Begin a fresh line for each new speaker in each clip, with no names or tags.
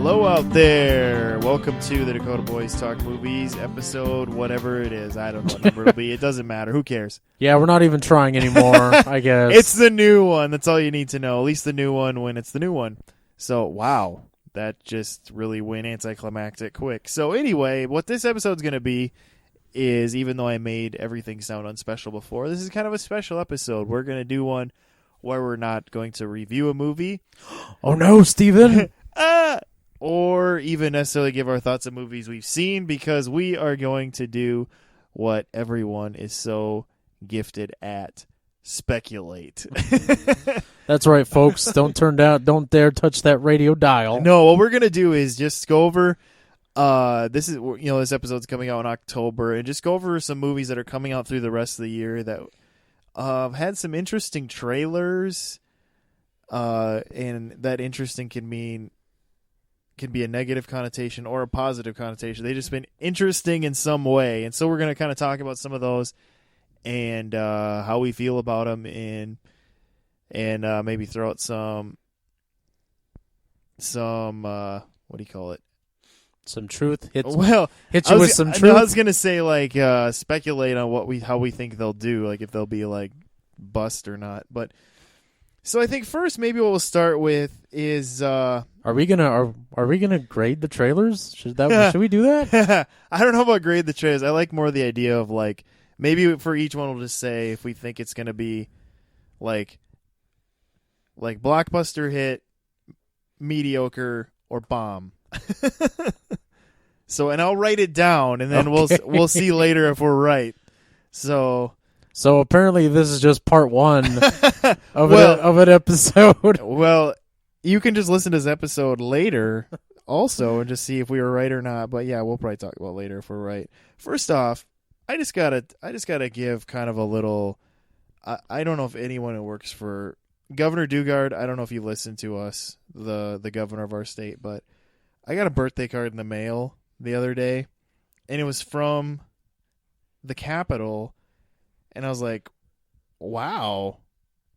Hello out there. Welcome to the Dakota Boys Talk Movies episode, whatever it is. I don't know what number it'll be. It doesn't matter. Who cares?
Yeah, we're not even trying anymore, I guess.
It's the new one. That's all you need to know. At least the new one when it's the new one. So, wow. That just really went anticlimactic quick. So anyway, what this episode's going to be is, even though I made everything sound unspecial before, this is kind of a special episode. We're going to do one where we're not going to review a movie.
Oh no, Steven!
Or even necessarily give our thoughts on movies we've seen, because we are going to do what everyone is so gifted at. Speculate.
That's right, folks. Don't dare touch that radio dial.
No, what we're going to do is just go over, this episode's coming out in October, and just go over some movies that are coming out through the rest of the year that had some interesting trailers, and that interesting can be a negative connotation or a positive connotation. They've just been interesting in some way, and so we're going to kind of talk about some of those and how we feel about them, and maybe throw out some what do you call it?
Some truth.
Hit you
with some truth.
No, I was gonna say speculate on how we think they'll do, like if they'll be like bust or not. But so I think first maybe what we'll start with is
are we gonna grade the trailers? Should we do that?
I don't know about grade the trailers. I like more the idea of like maybe for each one we'll just say if we think it's gonna be like blockbuster hit, mediocre, or bomb. So, and I'll write it down, and then we'll see later if we're right. So
apparently this is just part one of an episode.
Well, you can just listen to this episode later also and just see if we were right or not. But yeah, we'll probably talk about it later if we're right. First off, I just gotta give kind of a little. I don't know if anyone who works for Governor Dugard. I don't know if you listen to us, the governor of our state, but I got a birthday card in the mail the other day, and it was from the Capitol, and I was like, wow,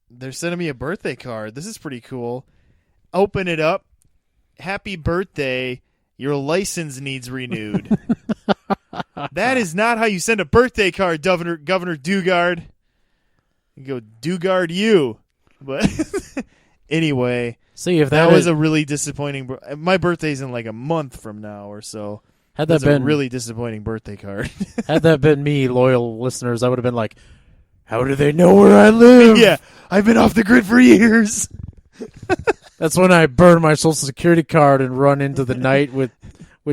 they're sending me a birthday card. This is pretty cool. Open it up. Happy birthday. Your license needs renewed. That is not how you send a birthday card, Governor Dugard. You go Dugard you. But anyway,
see if
that was a really disappointing. My birthday's in like a month from now or so.
Had that been
a really disappointing birthday card.
Had that been me, loyal listeners, I would have been like, "How do they know where I live?"
Yeah, I've been off the grid for years.
That's when I burn my Social Security card and run into the night with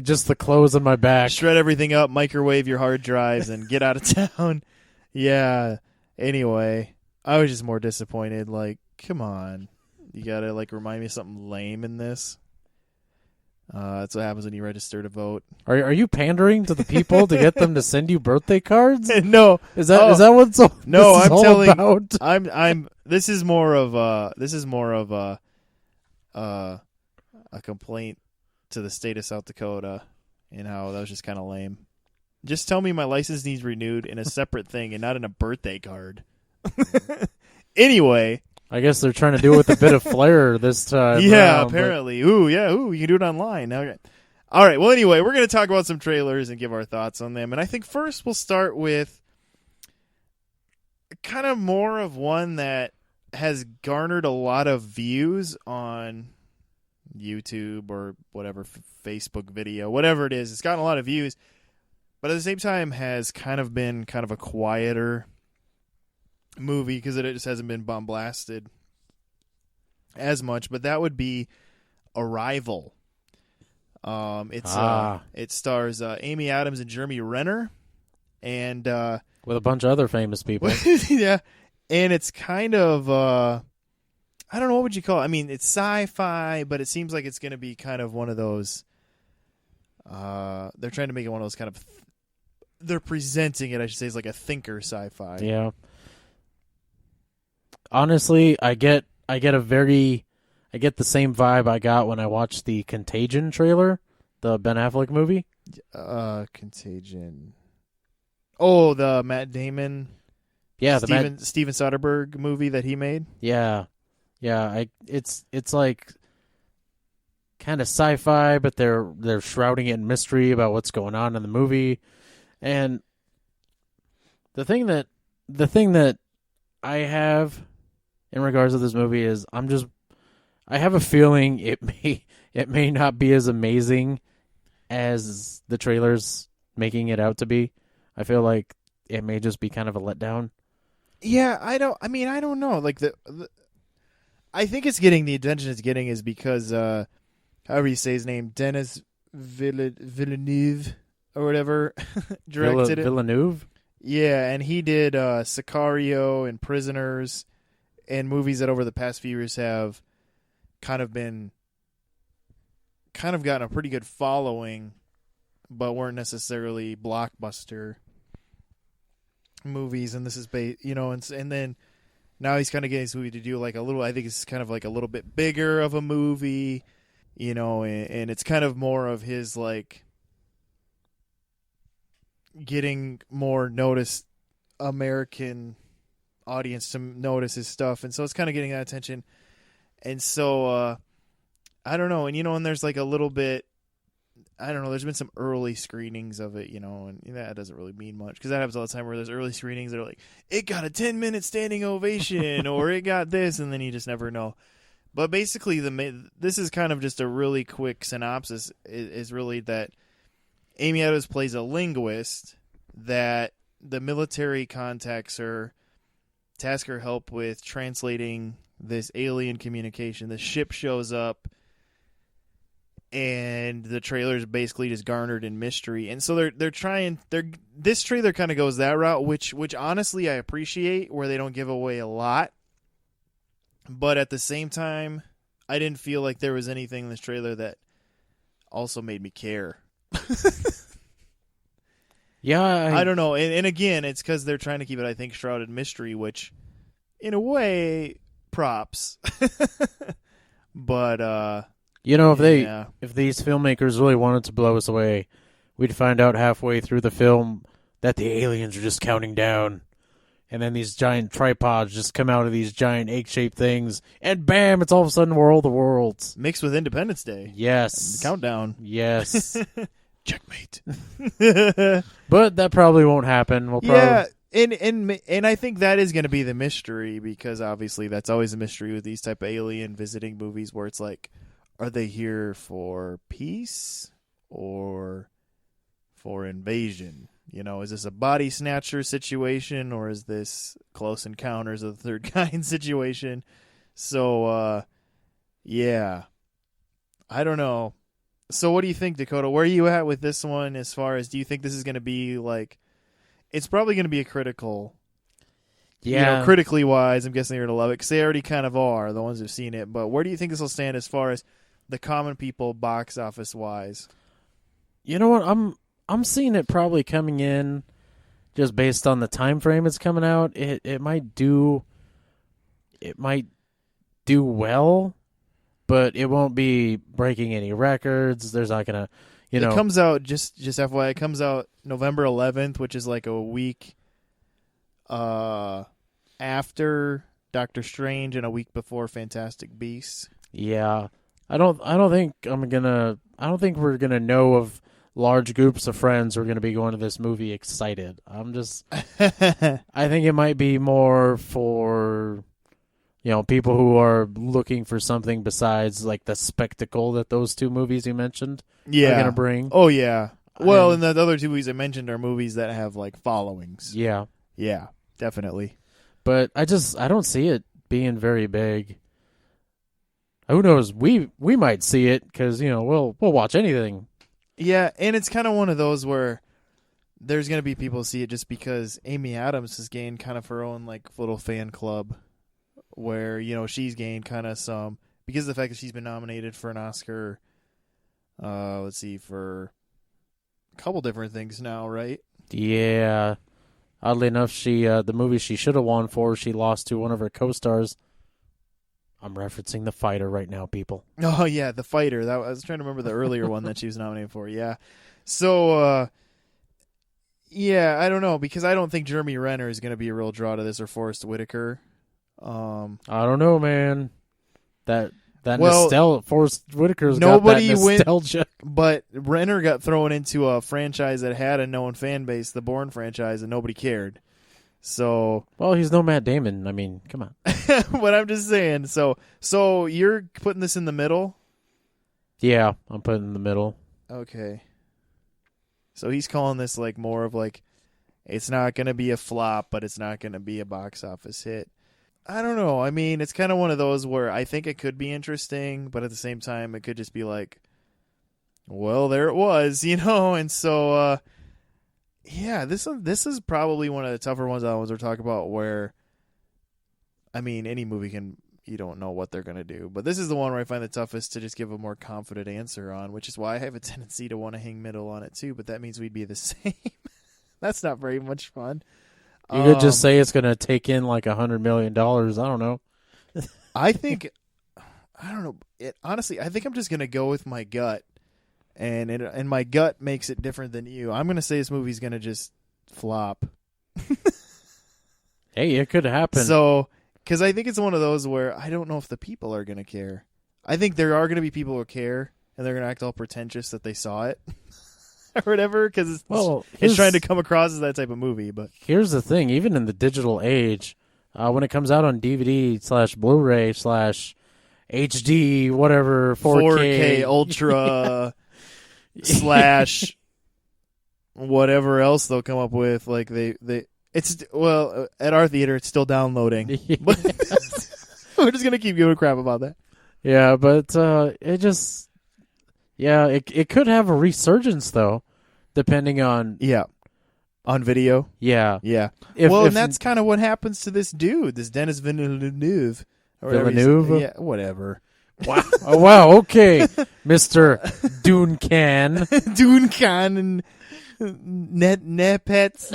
just the clothes on my back.
Shred everything up, microwave your hard drives, and get out of town. Yeah. Anyway, I was just more disappointed. Like, come on. You gotta remind me of something lame in this. That's what happens when you register to vote.
Are you pandering to the people to get them to send you birthday cards?
No,
is that what's all?
No,
I'm
telling.
About?
This is more of a complaint to the state of South Dakota and how that was just kind of lame. Just tell me my license needs renewed in a separate thing and not in a birthday card. Anyway.
I guess they're trying to do it with a bit of flair this time.
Yeah, apparently. But... Ooh, you can do it online. Okay. All right, well, anyway, we're going to talk about some trailers and give our thoughts on them. And I think first we'll start with kind of more of one that has garnered a lot of views on YouTube or whatever, Facebook video, whatever it is. It's gotten a lot of views, but at the same time has kind of been kind of a quieter movie because it just hasn't been bombasted as much. But that would be Arrival. It stars Amy Adams and Jeremy Renner, and
with a bunch of other famous people.
Yeah, and it's kind of I don't know, what would you call it? I mean, it's sci-fi, but it seems like it's going to be kind of one of those. They're trying to make it one of those kind of. They're presenting it, I should say, as like a thinker sci-fi.
Yeah. Honestly, I get the same vibe I got when I watched the Contagion trailer, the Ben Affleck movie.
Contagion. Oh, the Matt Damon.
Yeah,
Steven Soderbergh movie that he made.
Yeah. It's like kind of sci-fi, but they're shrouding it in mystery about what's going on in the movie. And the thing that I have in regards to this movie is I have a feeling it may not be as amazing as the trailer's making it out to be. I feel like it may just be kind of a letdown.
Yeah, I don't know. Like I think it's getting the attention it's getting is because however you say his name, Denis Villeneuve or whatever, directed it.
Villeneuve?
Yeah, and he did Sicario and Prisoners and movies that over the past few years have kind of gotten a pretty good following, but weren't necessarily blockbuster movies. And this is and then now he's kind of getting this movie to do like a little. I think it's kind of like a little bit bigger of a movie, and it's kind of more of his like getting more noticed American audience to notice his stuff, and so it's kind of getting that attention. And so I don't know, and there's like a little bit, I don't know, there's been some early screenings of it, and that doesn't really mean much because that happens all the time where there's early screenings that are like, it got a 10-minute standing ovation or it got this, and then you just never know. But basically, this is kind of just a really quick synopsis, is really that Amy Adams plays a linguist that the military contacts her, task her help with translating this alien communication. The ship shows up, and the trailer is basically just garnered in mystery. And so this trailer kind of goes that route, which honestly I appreciate, where they don't give away a lot. But at the same time, I didn't feel like there was anything in this trailer that also made me care.
Yeah,
I don't know. And again, it's because they're trying to keep it, I think, shrouded mystery, which in a way, props. But
if these filmmakers really wanted to blow us away, we'd find out halfway through the film that the aliens are just counting down. And then these giant tripods just come out of these giant egg-shaped things, and bam, it's all of a sudden War of the Worlds.
Mixed with Independence Day.
Yes.
Countdown.
Yes.
Checkmate.
But that probably won't happen.
Yeah, and I think that is going to be the mystery, because obviously that's always a mystery with these type of alien visiting movies, where it's like, are they here for peace or for invasion? Is this a body snatcher situation, or is this Close Encounters of the Third Kind situation? So, yeah. I don't know. So what do you think, Dakota? Where are you at with this one as far as, do you think this is going to be like, it's probably going to be a critical, critically wise, I'm guessing you're going to love it, because they already kind of are, the ones who've seen it. But where do you think this will stand as far as the common people box office wise?
You know what? I'm seeing it probably coming in just based on the time frame it's coming out. It might do well, but it won't be breaking any records. There's not gonna,
It comes out, just FYI, it comes out November 11th, which is like a week after Doctor Strange and a week before Fantastic Beasts.
Yeah. I don't think we're gonna know of large groups of friends who are going to be going to this movie excited. I think it might be more for, people who are looking for something besides like the spectacle that those two movies you mentioned are going to bring.
Oh, yeah. Well, and the other two movies I mentioned are movies that have like followings.
Yeah.
Yeah, definitely.
But I don't see it being very big. Who knows? We might see it because, we'll watch anything.
Yeah, and it's kind of one of those where there's going to be people who see it just because Amy Adams has gained kind of her own like little fan club where, she's gained kind of some, because of the fact that she's been nominated for an Oscar, for a couple different things now, right?
Yeah. Oddly enough, the movie she should have won for, she lost to one of her co-stars. I'm referencing The Fighter right now, people.
Oh, yeah, The Fighter. I was trying to remember the earlier one that she was nominated for, yeah. So, I don't know, because I don't think Jeremy Renner is going to be a real draw to this, or Forrest Whitaker.
I don't know, man. That
Well,
Forrest Whitaker's
nobody
got that
went-
nostalgia.
But Renner got thrown into a franchise that had a known fan base, the Bourne franchise, and nobody cared. So,
Well, he's no Matt Damon. I mean, come on.
but I'm just saying. So you're putting this in the middle?
Yeah, I'm putting it in the middle.
Okay. So he's calling this like more of like, it's not going to be a flop, but it's not going to be a box office hit. I don't know. I mean, it's kind of one of those where I think it could be interesting, but at the same time, it could just be like, well, there it was, And so, yeah, this is probably one of the tougher ones I was to talk about. Where, I mean, any movie you don't know what they're gonna do, but this is the one where I find the toughest to just give a more confident answer on, which is why I have a tendency to want to hang middle on it too. But that means we'd be the same. That's not very much fun.
You could just say it's going to take in like $100 million. I don't know.
I think, I don't know. Honestly, I think I'm just gonna go with my gut, and my gut makes it different than you. I'm gonna say this movie's gonna just flop.
Hey, it could happen.
So, because I think it's one of those where I don't know if the people are gonna care. I think there are gonna be people who care, and they're gonna act all pretentious that they saw it. Or whatever, because it's trying to come across as that type of movie. But
here's the thing: even in the digital age, when it comes out on DVD/Blu-ray/HD, whatever, 4K
Ultra slash whatever else they'll come up with, like it's at our theater it's still downloading. But we're just gonna keep giving crap about that.
Yeah, but it could have a resurgence though, depending on
on video.
Yeah.
And that's kind of what happens to this dude, this Dennis Villeneuve.
Villeneuve?
Yeah, whatever.
Wow. Oh, wow. Okay, Mr. Duncan.
Duncan and Nepets.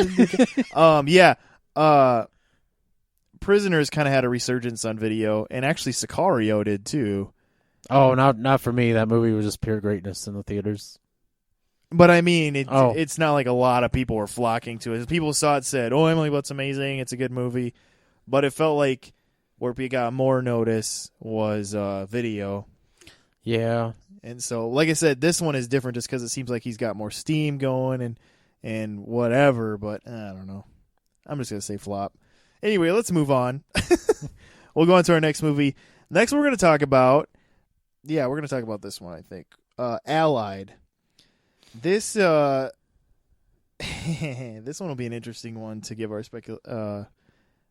Prisoners kind of had a resurgence on video, and actually Sicario did too.
Oh, not for me. That movie was just pure greatness in the theaters.
But I mean, it's not like a lot of people were flocking to it. People saw it, said, "Oh, Emily Blunt's amazing. It's a good movie." But it felt like where we got more notice was video.
Yeah.
And so, like I said, this one is different just because it seems like he's got more steam going and whatever. But I don't know. I'm just gonna say flop. Anyway, let's move on. We'll go on to our next movie. Next, we're going to talk about. Yeah, we're going to talk about this one, I think. Allied. This this one will be an interesting one to give our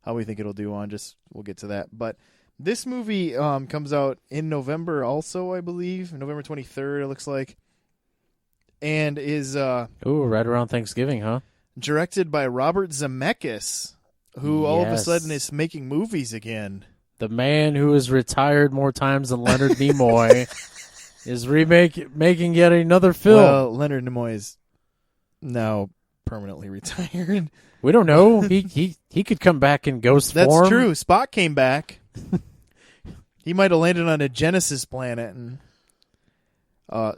how we think it'll do on. We'll get to that. But this movie comes out in November also, I believe. November 23rd, it looks like. And is
right around Thanksgiving, huh?
Directed by Robert Zemeckis, who all of a sudden is making movies again.
The man who has retired more times than Leonard Nimoy is making yet another film.
Well, Leonard Nimoy is now permanently retired.
We don't know. He could come back in ghost form.
That's true. Spock came back. He might have landed on a Genesis planet. And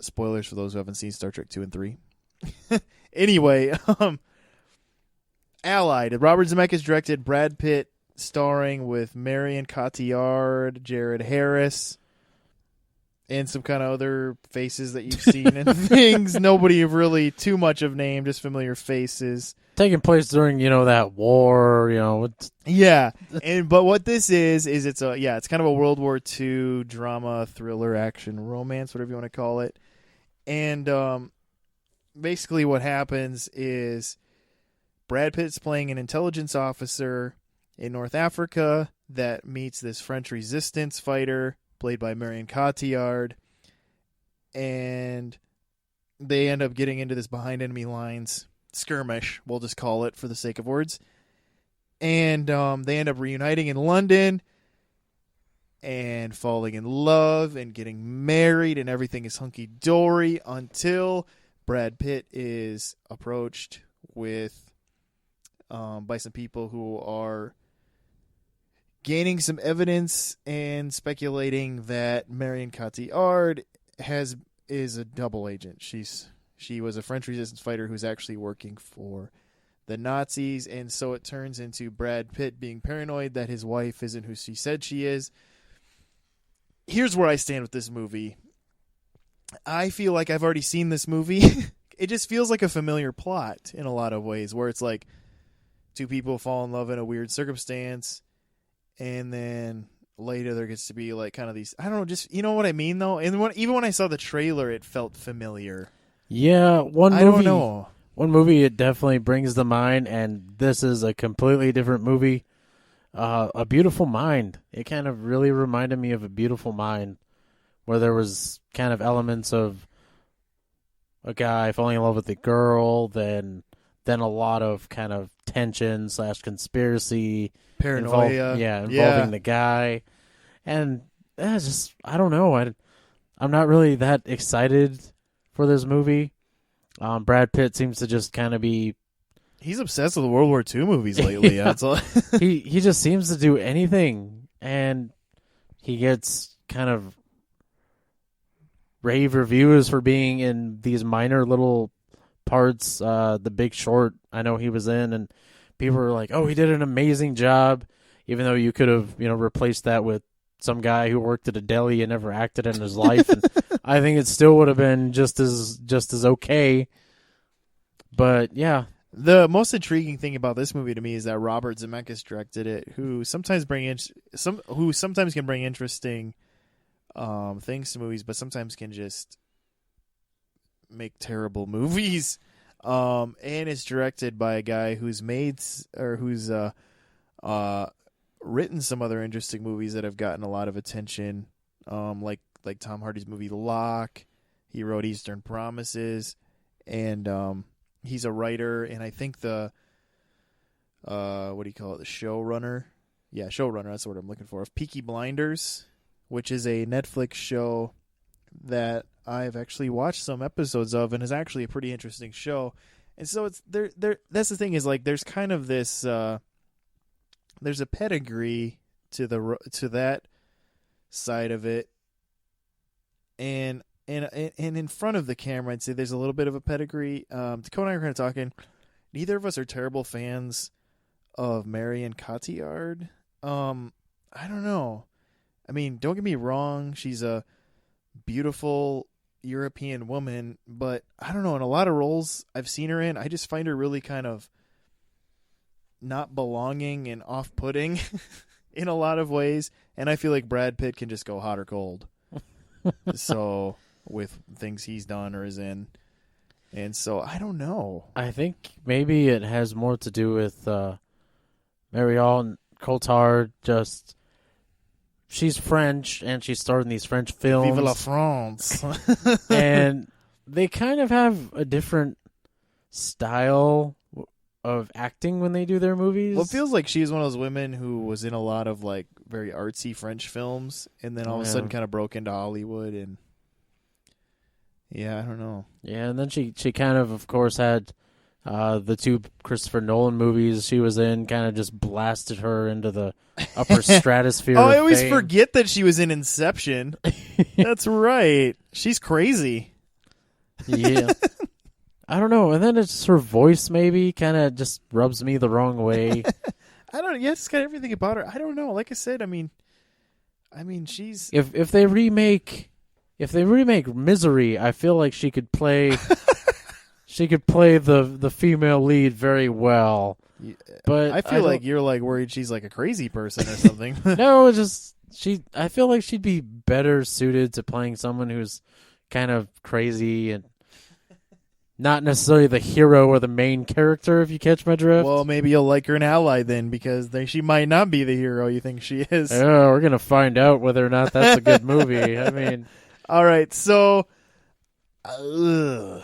spoilers for those who haven't seen Star Trek 2 and 3. Anyway, Allied. Robert Zemeckis directed, Brad Pitt starring with Marion Cotillard, Jared Harris, and some kind of other faces that you've seen in things. Nobody really too much of name, just familiar faces.
Taking place during, that war,
Yeah. But what this is it's kind of a World War II drama, thriller, action, romance, whatever you want to call it. And basically what happens is Brad Pitt's playing an intelligence officer in North Africa that meets this French resistance fighter played by Marion Cotillard, and they end up getting into this behind enemy lines skirmish, we'll just call it for the sake of words, and they end up reuniting in London and falling in love and getting married, and everything is hunky-dory until Brad Pitt is approached with by some people who are gaining some evidence and speculating that Marion Cotillard is a double agent. She was a French resistance fighter who's actually working for the Nazis, and so it turns into Brad Pitt being paranoid that his wife isn't who she said she is. here's where I stand with this movie. I feel like I've already seen this movie. It just feels like a familiar plot in a lot of ways, where it's like two people fall in love in a weird circumstance, and then later there gets to be like kind of these, I don't know, just, you know what I mean though? And even when I saw the trailer, it felt familiar.
Yeah,
I don't know.
One movie it definitely brings to mind, and this is a completely different movie. A Beautiful Mind. It kind of really reminded me of A Beautiful Mind, where there was kind of elements of a guy falling in love with a girl, then a lot of kind of tension / conspiracy,
Paranoia.
involving the guy, and just I don't know. I'm not really that excited for this movie. Brad Pitt seems to just kind of be.
He's obsessed with World War II movies lately.
Yeah.
That's all.
he just seems to do anything, and he gets kind of rave reviews for being in these minor little parts. The Big Short, I know he was in, and people were like, "Oh, he did an amazing job," even though you could have, replaced that with some guy who worked at a deli and never acted in his life. And I think it still would have been just as okay. But yeah.
The most intriguing thing about this movie to me is that Robert Zemeckis directed it, who sometimes can bring interesting things to movies, but sometimes can just make terrible movies. And it's directed by a guy who's written some other interesting movies that have gotten a lot of attention, like Tom Hardy's movie Locke. He wrote Eastern Promises, and he's a writer, and I think the what do you call it? The showrunner. Yeah, showrunner, that's the word I'm looking for. Of Peaky Blinders, which is a Netflix show that I've actually watched some episodes of, and is actually a pretty interesting show. And so it's there that's the thing, is like there's kind of this there's a pedigree to that side of it. And in front of the camera, I'd say there's a little bit of a pedigree. Dakota and I are kind of talking. Neither of us are terrible fans of Marion Cotillard. I don't know. I mean, don't get me wrong. She's a beautiful European woman, but I don't know. In a lot of roles I've seen her in, I just find her really kind of not belonging and off-putting in a lot of ways. And I feel like Brad Pitt can just go hot or cold. So with things he's done or is in. And so I don't know.
I think maybe it has more to do with Marion Cotillard. Just she's French and she starred in these French films.
Vive la France.
And they kind of have a different style of acting when they do their movies.
Well, it feels like she's one of those women who was in a lot of like very artsy French films, and then all of a sudden kind of broke into Hollywood, and yeah, I don't know.
Yeah, and then she kind of course, had the two Christopher Nolan movies she was in, kind of just blasted her into the upper stratosphere.
I always forget that she was in Inception. That's right. She's crazy.
Yeah. I don't know. And then it's her voice maybe kind of just rubs me the wrong way.
I don't know. Yeah, it's got everything about her. I don't know. Like I said, I mean she's
if they remake Misery, I feel like she could play the female lead very well. Yeah, but
I feel like you're like worried she's like a crazy person or something.
No, it's just I feel like she'd be better suited to playing someone who's kind of crazy and not necessarily the hero or the main character, if you catch my drift.
Well, maybe you'll like her an ally then, because she might not be the hero you think she is.
Yeah, we're going to find out whether or not that's a good movie. I mean...
All right, so... I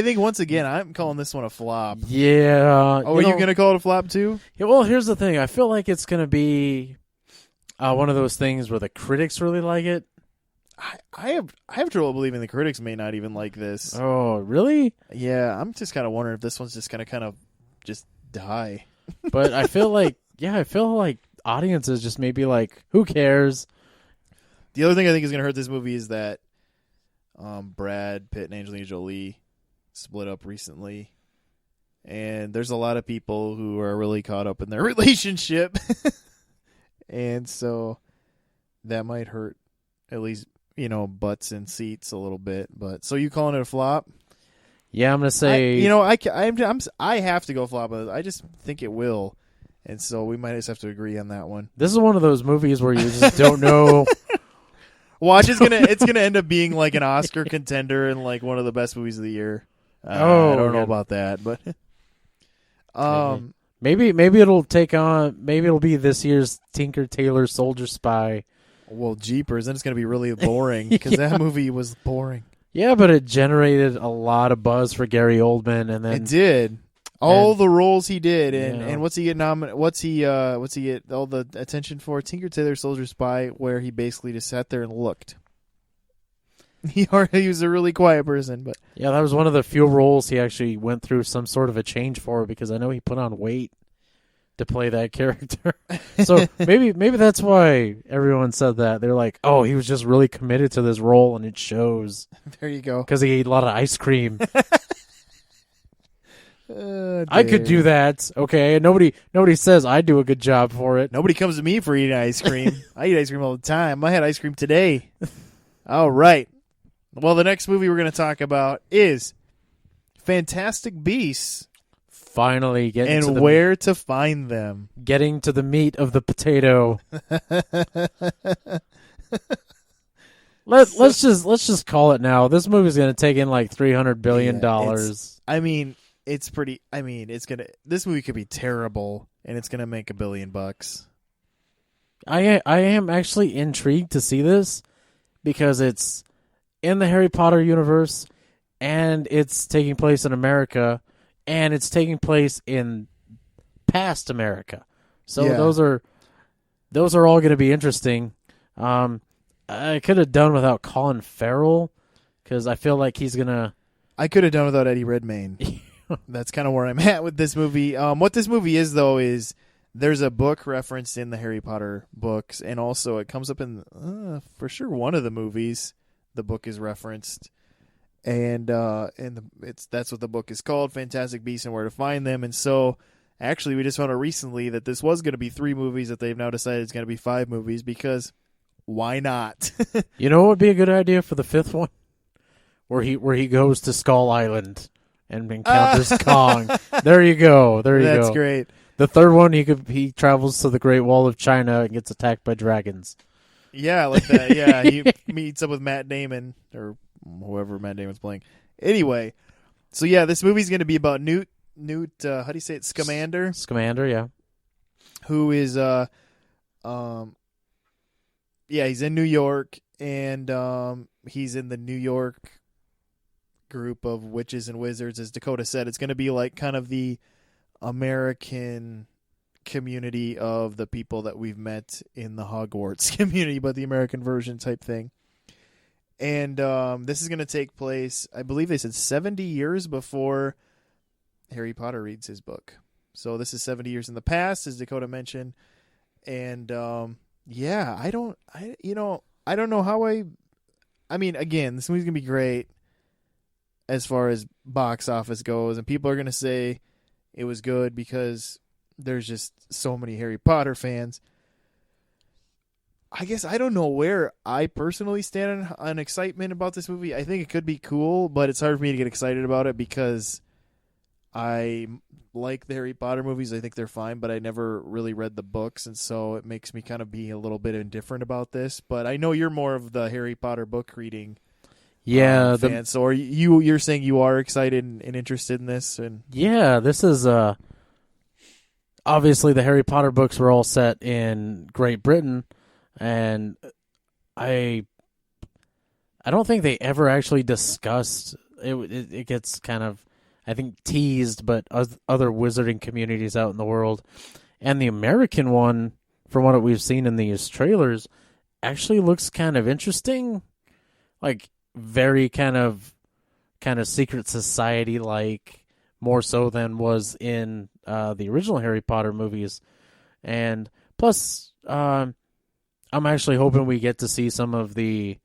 think, once again, I'm calling this one a flop.
Yeah.
Oh, are you going to call it a flop, too?
Yeah, well, here's the thing. I feel like it's going to be one of those things where the critics really like it.
I have trouble believing the critics may not even like this.
Oh, really?
Yeah, I'm just kind of wondering if this one's just going to kind of just die.
But I feel like audiences just may be like, who cares?
The other thing I think is going to hurt this movie is that Brad Pitt and Angelina Jolie split up recently. And there's a lot of people who are really caught up in their relationship. And so... that might hurt at least, butts and seats a little bit. But so you calling it a flop?
Yeah, I'm gonna say.
I have to go flop with it. I just think it will, and so we might just have to agree on that one.
This is one of those movies where you just don't know.
Watch it's gonna end up being like an Oscar contender and like one of the best movies of the year. I don't know about that, but
maybe it'll take on. Maybe it'll be this year's Tinker Tailor Soldier Spy.
Well, jeepers, then it's gonna be really boring because that movie was boring.
Yeah, but it generated a lot of buzz for Gary Oldman, and then
it did. All the roles he did, and,
Yeah.
and what's he get nominated? What's he get all the attention for? Tinker Tailor Soldier Spy, where he basically just sat there and looked. He was a really quiet person, but
yeah, that was one of the few roles he actually went through some sort of a change for, because I know he put on weight to play that character. So maybe that's why everyone said that. They're like, oh, he was just really committed to this role, and it shows.
There you go.
Because he ate a lot of ice cream. I could do that. Okay, nobody says I do a good job for it.
Nobody comes to me for eating ice cream. I eat ice cream all the time. I had ice cream today. All right. Well, the next movie we're going to talk about is Fantastic Beasts.
Finally getting
and where to find them.
Getting to the meat of the potato. Let's just call it now. This movie's going to take in like $300 billion.
This movie could be terrible, and it's going to make $1 billion.
I am actually intrigued to see this because it's in the Harry Potter universe, and it's taking place in America, and it's taking place in past America. So
yeah.
those are all going to be interesting. I could have done without Colin Farrell because I feel like he's gonna.
I could have done without Eddie Redmayne. That's kind of where I'm at with this movie. What this movie is, though, is there's a book referenced in the Harry Potter books, and also it comes up in for sure one of the movies. The book is referenced, and that's what the book is called, Fantastic Beasts and Where to Find Them. And so, actually, we just found out recently that this was going to be 3 movies that they've now decided it's going to be 5 movies because why not?
You know what would be a good idea for the 5th one, where he goes to Skull Island and encounters Kong. There you go.
That's great.
The 3rd one, he travels to the Great Wall of China and gets attacked by dragons.
Yeah, like that. Yeah, he meets up with Matt Damon or whoever Matt Damon's playing. Anyway, so yeah, this movie's going to be about Newt. How do you say it? Scamander.
Scamander, yeah.
Who is he's in New York, and he's in the New York group of witches and wizards. As Dakota said, it's going to be like kind of the American community of the people that we've met in the Hogwarts community, but the American version type thing. And this is going to take place, I believe they said 70 years before Harry Potter reads his book. So this is 70 years in the past, as Dakota mentioned. And I don't know how I mean, again, this movie's going to be great as far as box office goes, and people are going to say it was good because there's just so many Harry Potter fans. I guess I don't know where I personally stand on excitement about this movie. I think it could be cool, but it's hard for me to get excited about it because I like the Harry Potter movies. I think they're fine, but I never really read the books, and so it makes me kind of be a little bit indifferent about this. But I know you're more of the Harry Potter book reading fan. So you're saying you are excited and interested in this? And
yeah, this is obviously the Harry Potter books were all set in Great Britain, and I don't think they ever actually discussed it. It gets kind of, I think, teased, but other wizarding communities out in the world. And the American one, from what we've seen in these trailers, actually looks kind of interesting. Like, very kind of secret society like, more so than was in the original Harry Potter movies. And plus, I'm actually hoping we get to see some of the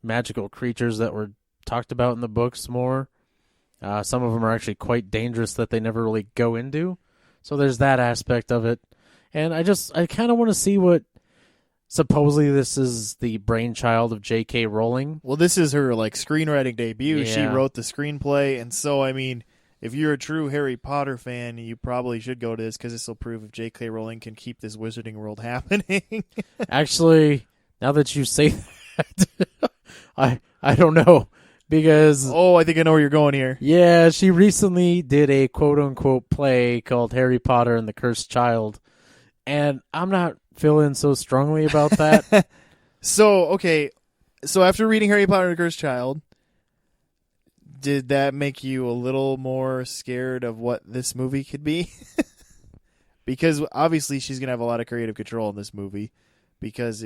magical creatures that were talked about in the books more. Some of them are actually quite dangerous that they never really go into. So there's that aspect of it. And I kind of want to see what supposedly this is the brainchild of J.K. Rowling.
Well, this is her like screenwriting debut.
Yeah.
She wrote the screenplay, and so I mean, if you're a true Harry Potter fan, you probably should go to this because this will prove if J.K. Rowling can keep this Wizarding World happening.
Actually, now that you say that, I don't know because
Oh, I think I know where you're going here.
yeah, she recently did a quote unquote play called Harry Potter and the Cursed Child, and I'm not feeling so strongly about that.
So, okay. So after reading Harry Potter and the Cursed Child, did that make you a little more scared of what this movie could be? Because obviously she's going to have a lot of creative control in this movie because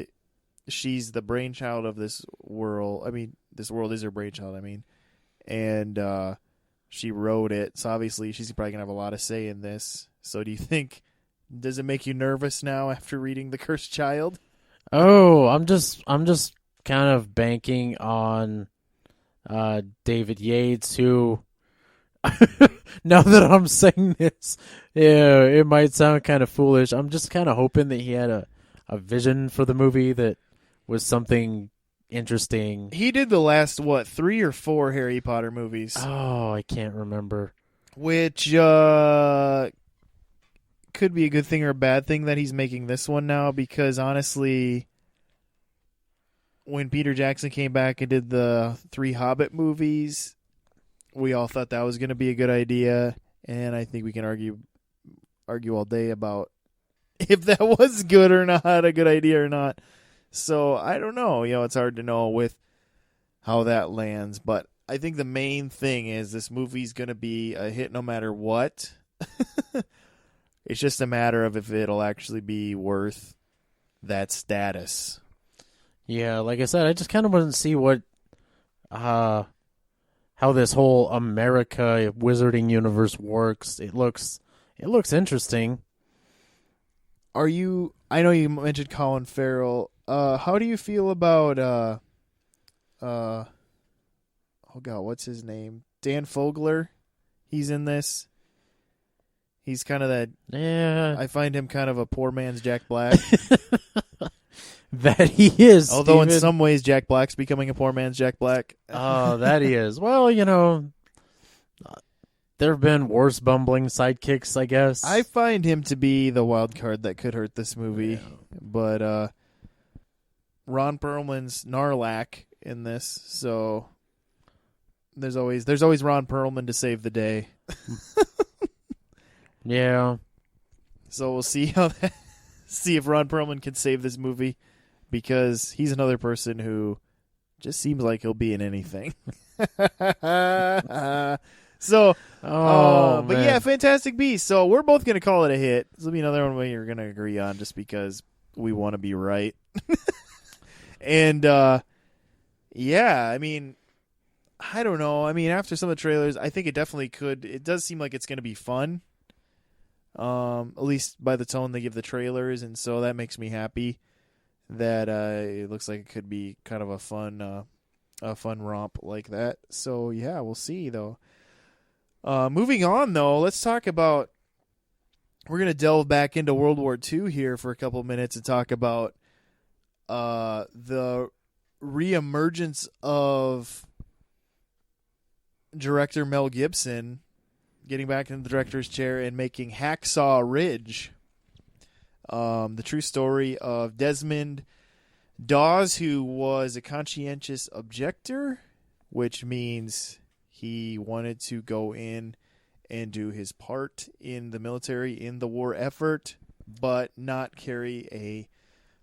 she's the brainchild of this world. I mean, this world is her brainchild, and she wrote it. So obviously she's probably going to have a lot of say in this. So do you think, does it make you nervous now after reading The Cursed Child?
Oh, I'm just kind of banking on David Yates, who now that I'm saying this, yeah, it might sound kind of foolish. I'm just kind of hoping that he had a vision for the movie that was something interesting.
He did the last, 3 or 4 Harry Potter movies.
Oh, I can't remember.
Which could be a good thing or a bad thing that he's making this one now, because honestly, when Peter Jackson came back and did the 3 Hobbit movies, we all thought that was going to be a good idea, and I think we can argue all day about if that was good or not, a good idea or not. So I don't know. It's hard to know with how that lands, but I think the main thing is this movie's going to be a hit no matter what. It's just a matter of if it'll actually be worth that status.
Yeah, like I said, I just kind of want to see what, how this whole America Wizarding universe works. It looks interesting.
I know you mentioned Colin Farrell. How do you feel about oh god, what's his name? Dan Fogler. He's in this. He's kind of that.
Yeah,
I find him kind of a poor man's Jack Black.
that he is.
Although in
Steven.
some ways Jack Black's becoming a poor man's Jack Black.
Oh, that he is. Well, there have been worse bumbling sidekicks, I guess.
I find him to be the wild card that could hurt this movie.
Yeah.
But Ron Perlman's Narlac in this, so there's always Ron Perlman to save the day.
Yeah.
So we'll see see if Ron Perlman can save this movie, because he's another person who just seems like he'll be in anything. So, but
man.
yeah, Fantastic Beasts. So we're both going to call it a hit. This will be another one we're going to agree on just because we want to be right. And, yeah, I mean, I don't know. I mean, after some of the trailers, I think it definitely could. It does seem like it's going to be fun. At least by the tone they give the trailers, and so that makes me happy that it looks like it could be kind of a fun romp like that. So yeah, we'll see though. Moving on though, let's talk about. We're gonna delve back into World War II here for a couple minutes and talk about the reemergence of director Mel Gibson getting back in the director's chair and making Hacksaw Ridge, the true story of Desmond Dawes, who was a conscientious objector, which means he wanted to go in and do his part in the military in the war effort, but not carry a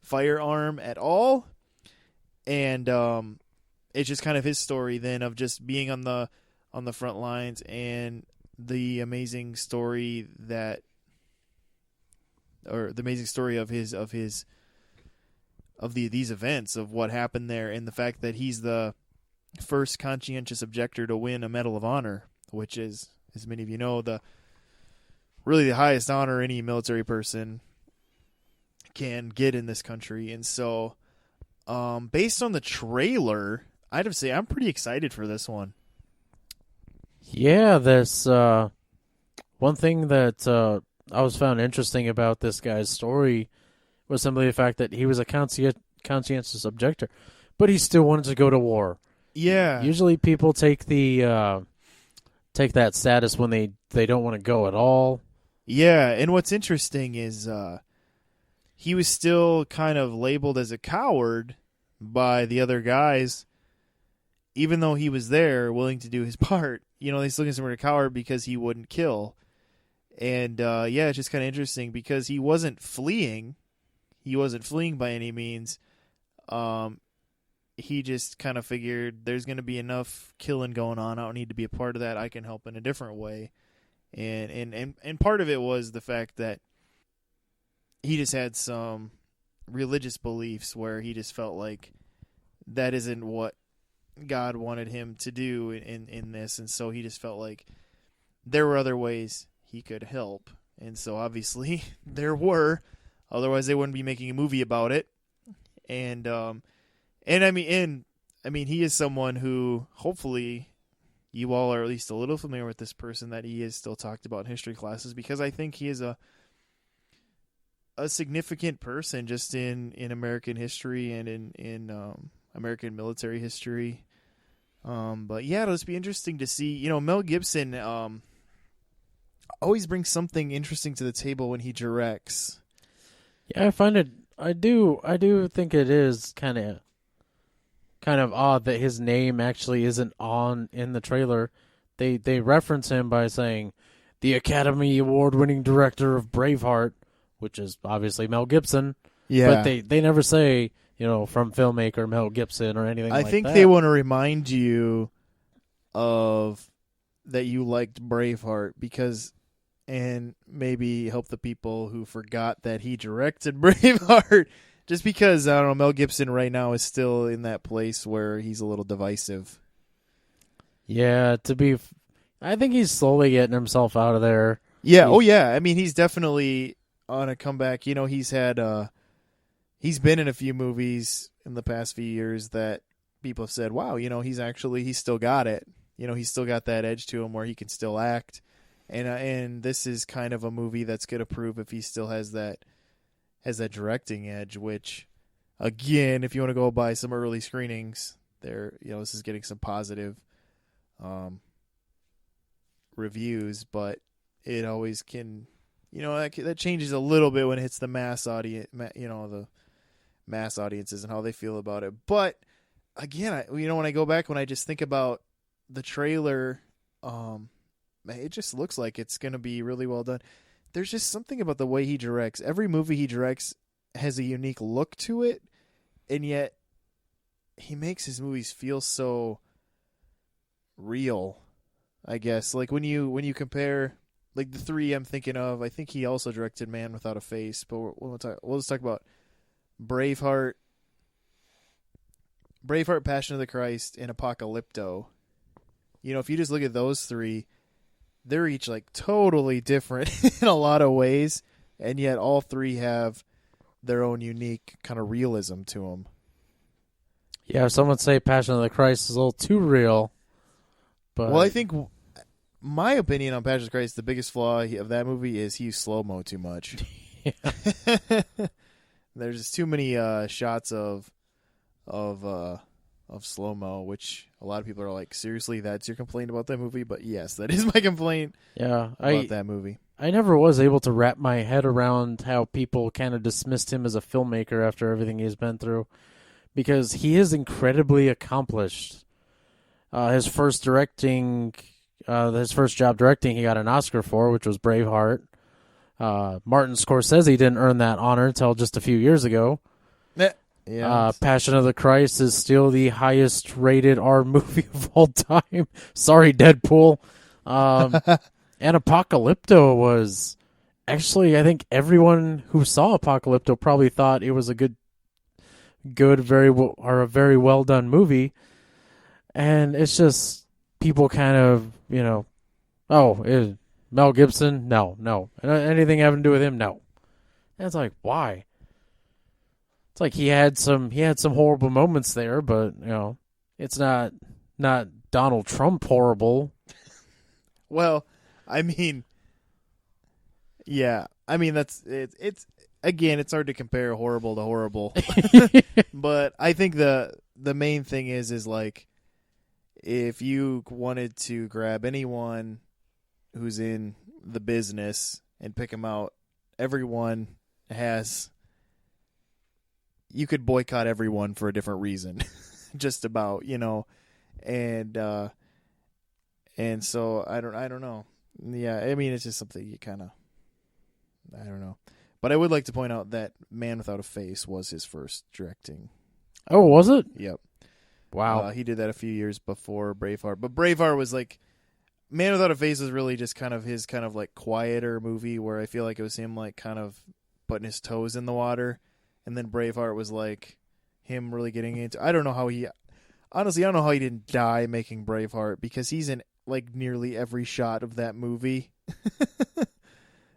firearm at all. And it's just kind of his story then of just being on the front lines, and the amazing story of these events, of what happened there, and the fact that he's the first conscientious objector to win a Medal of Honor, which is, as many of you know, really the highest honor any military person can get in this country. And so, based on the trailer, I'd have to say I'm pretty excited for this one.
Yeah, there's one thing that I was found interesting about this guy's story was simply the fact that he was a conscientious objector, but he still wanted to go to war.
Yeah.
Usually people take the take that status when they don't want to go at all.
Yeah, and what's interesting is he was still kind of labeled as a coward by the other guys, even though he was there willing to do his part. They still considered him a coward because he wouldn't kill. And yeah, it's just kind of interesting because he wasn't fleeing. He wasn't fleeing by any means. He just kind of figured there's going to be enough killing going on. I don't need to be a part of that. I can help in a different way. And part of it was the fact that he just had some religious beliefs where he just felt like that isn't what God wanted him to do in this. And so he just felt like there were other ways he could help. And so obviously there were. Otherwise they wouldn't be making a movie about it. And I mean he is someone who hopefully you all are at least a little familiar with this person that he is still talked about in history classes, because I think he is a significant person just in American history and in American military history. But yeah, it'll just be interesting to see. Mel Gibson always brings something interesting to the table when he directs.
Yeah, I find it. I do think it is kind of odd that his name actually isn't in the trailer. They reference him by saying the Academy Award-winning director of Braveheart, which is obviously Mel Gibson.
Yeah,
but they never say from filmmaker Mel Gibson or anything.
I think they want to remind you of that you liked Braveheart and maybe help the people who forgot that he directed Braveheart. Just because, I don't know, Mel Gibson right now is still in that place where he's a little divisive.
Yeah, I think he's slowly getting himself out of there.
Yeah, yeah. I mean, he's definitely on a comeback. He's had, he's been in a few movies in the past few years that people have said, wow, he's still got it. He's still got that edge to him where he can still act. And this is kind of a movie that's going to prove if he still has that directing edge, which, again, if you want to go by some early screenings, this is getting some positive reviews, but it always can, that changes a little bit when it hits the mass audience, the mass audiences and how they feel about it. But again, when I go back, when I just think about the trailer, it just looks like it's going to be really well done. There's just something about the way he directs. Every movie he directs has a unique look to it, and yet he makes his movies feel so real, I guess. Like when you compare, like the three I'm thinking of, I think he also directed Man Without a Face, but we'll just talk about Braveheart, Passion of the Christ, and Apocalypto. If you just look at those three, they're each like totally different in a lot of ways, and yet all three have their own unique kind of realism to them.
Yeah, some would say Passion of the Christ is a little too real. But
well, I think my opinion on Passion of the Christ, the biggest flaw of that movie is he used slow-mo too much. There's just too many shots of slow-mo, which a lot of people are like, seriously, that's your complaint about that movie? But yes, that is my complaint about that movie.
I never was able to wrap my head around how people kind of dismissed him as a filmmaker after everything he's been through, because he is incredibly accomplished. His first job directing, he got an Oscar for, which was Braveheart. Martin Scorsese didn't earn that honor until just a few years ago.
Yeah.
Passion of the Christ is still the highest rated R movie of all time. Sorry, Deadpool. And Apocalypto was actually, I think everyone who saw Apocalypto probably thought it was a a very well done movie. And it's just people kind of, Mel Gibson? No. Anything having to do with him? No. And it's like, why? It's like he had some horrible moments there, but it's not Donald Trump horrible.
Well, I mean, yeah, I mean that's it's again, it's hard to compare horrible to horrible. But I think the main thing is like, if you wanted to grab anyone who's in the business and pick them out, everyone has. You could boycott everyone for a different reason, just about, and so I don't know. Yeah, I mean, it's just something you kind of, I don't know. But I would like to point out that Man Without a Face was his first directing.
Oh, was it?
Yep.
Wow.
He did that a few years before Braveheart. But Braveheart was like, Man Without a Face was really just kind of his kind of like quieter movie where I feel like it was him like kind of putting his toes in the water. And then Braveheart was like him really getting into, I don't know how he didn't die making Braveheart, because he's in like nearly every shot of that movie.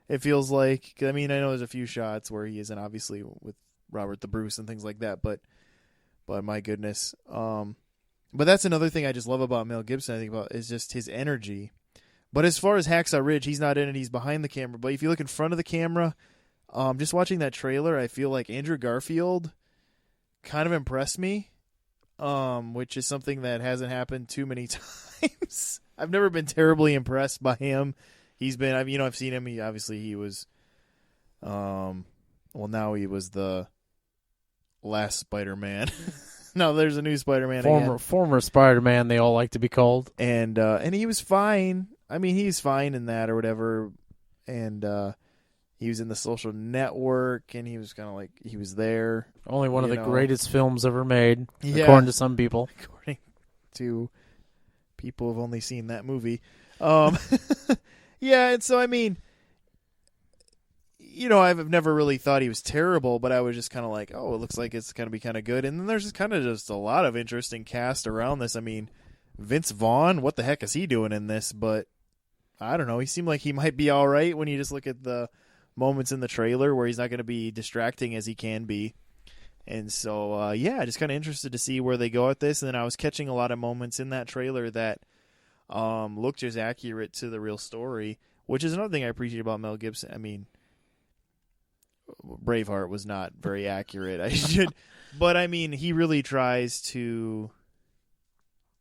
It feels like, I mean, I know there's a few shots where he isn't, obviously with Robert the Bruce and things like that, but my goodness. But that's another thing I just love about Mel Gibson, I think about, is just his energy. But as far as Hacksaw Ridge, he's not in it, he's behind the camera. But if you look in front of the camera, just watching that trailer, I feel like Andrew Garfield kind of impressed me, which is something that hasn't happened too many times. I've never been terribly impressed by him. He's been, I've seen him. He was, now he was the last Spider-Man. No, there's a new Spider-Man again.
Former Spider-Man, they all like to be called.
And he was fine. I mean, he's fine in that or whatever. And he was in The Social Network, and he was kind of like, he was there.
Only one of the greatest films ever made,
yeah,
according to some people.
According to people who've only seen that movie. Yeah, and so, I mean, I've never really thought he was terrible, but I was just kind of like, oh, it looks like it's going to be kind of good. And then there's just a lot of interesting cast around this. I mean, Vince Vaughn, what the heck is he doing in this? But I don't know. He seemed like he might be all right when you just look at the moments in the trailer where he's not going to be distracting as he can be. And so, just kind of interested to see where they go at this. And then I was catching a lot of moments in that trailer that looked just accurate to the real story, which is another thing I appreciate about Mel Gibson. I mean, Braveheart was not very accurate. But I mean, he really tries to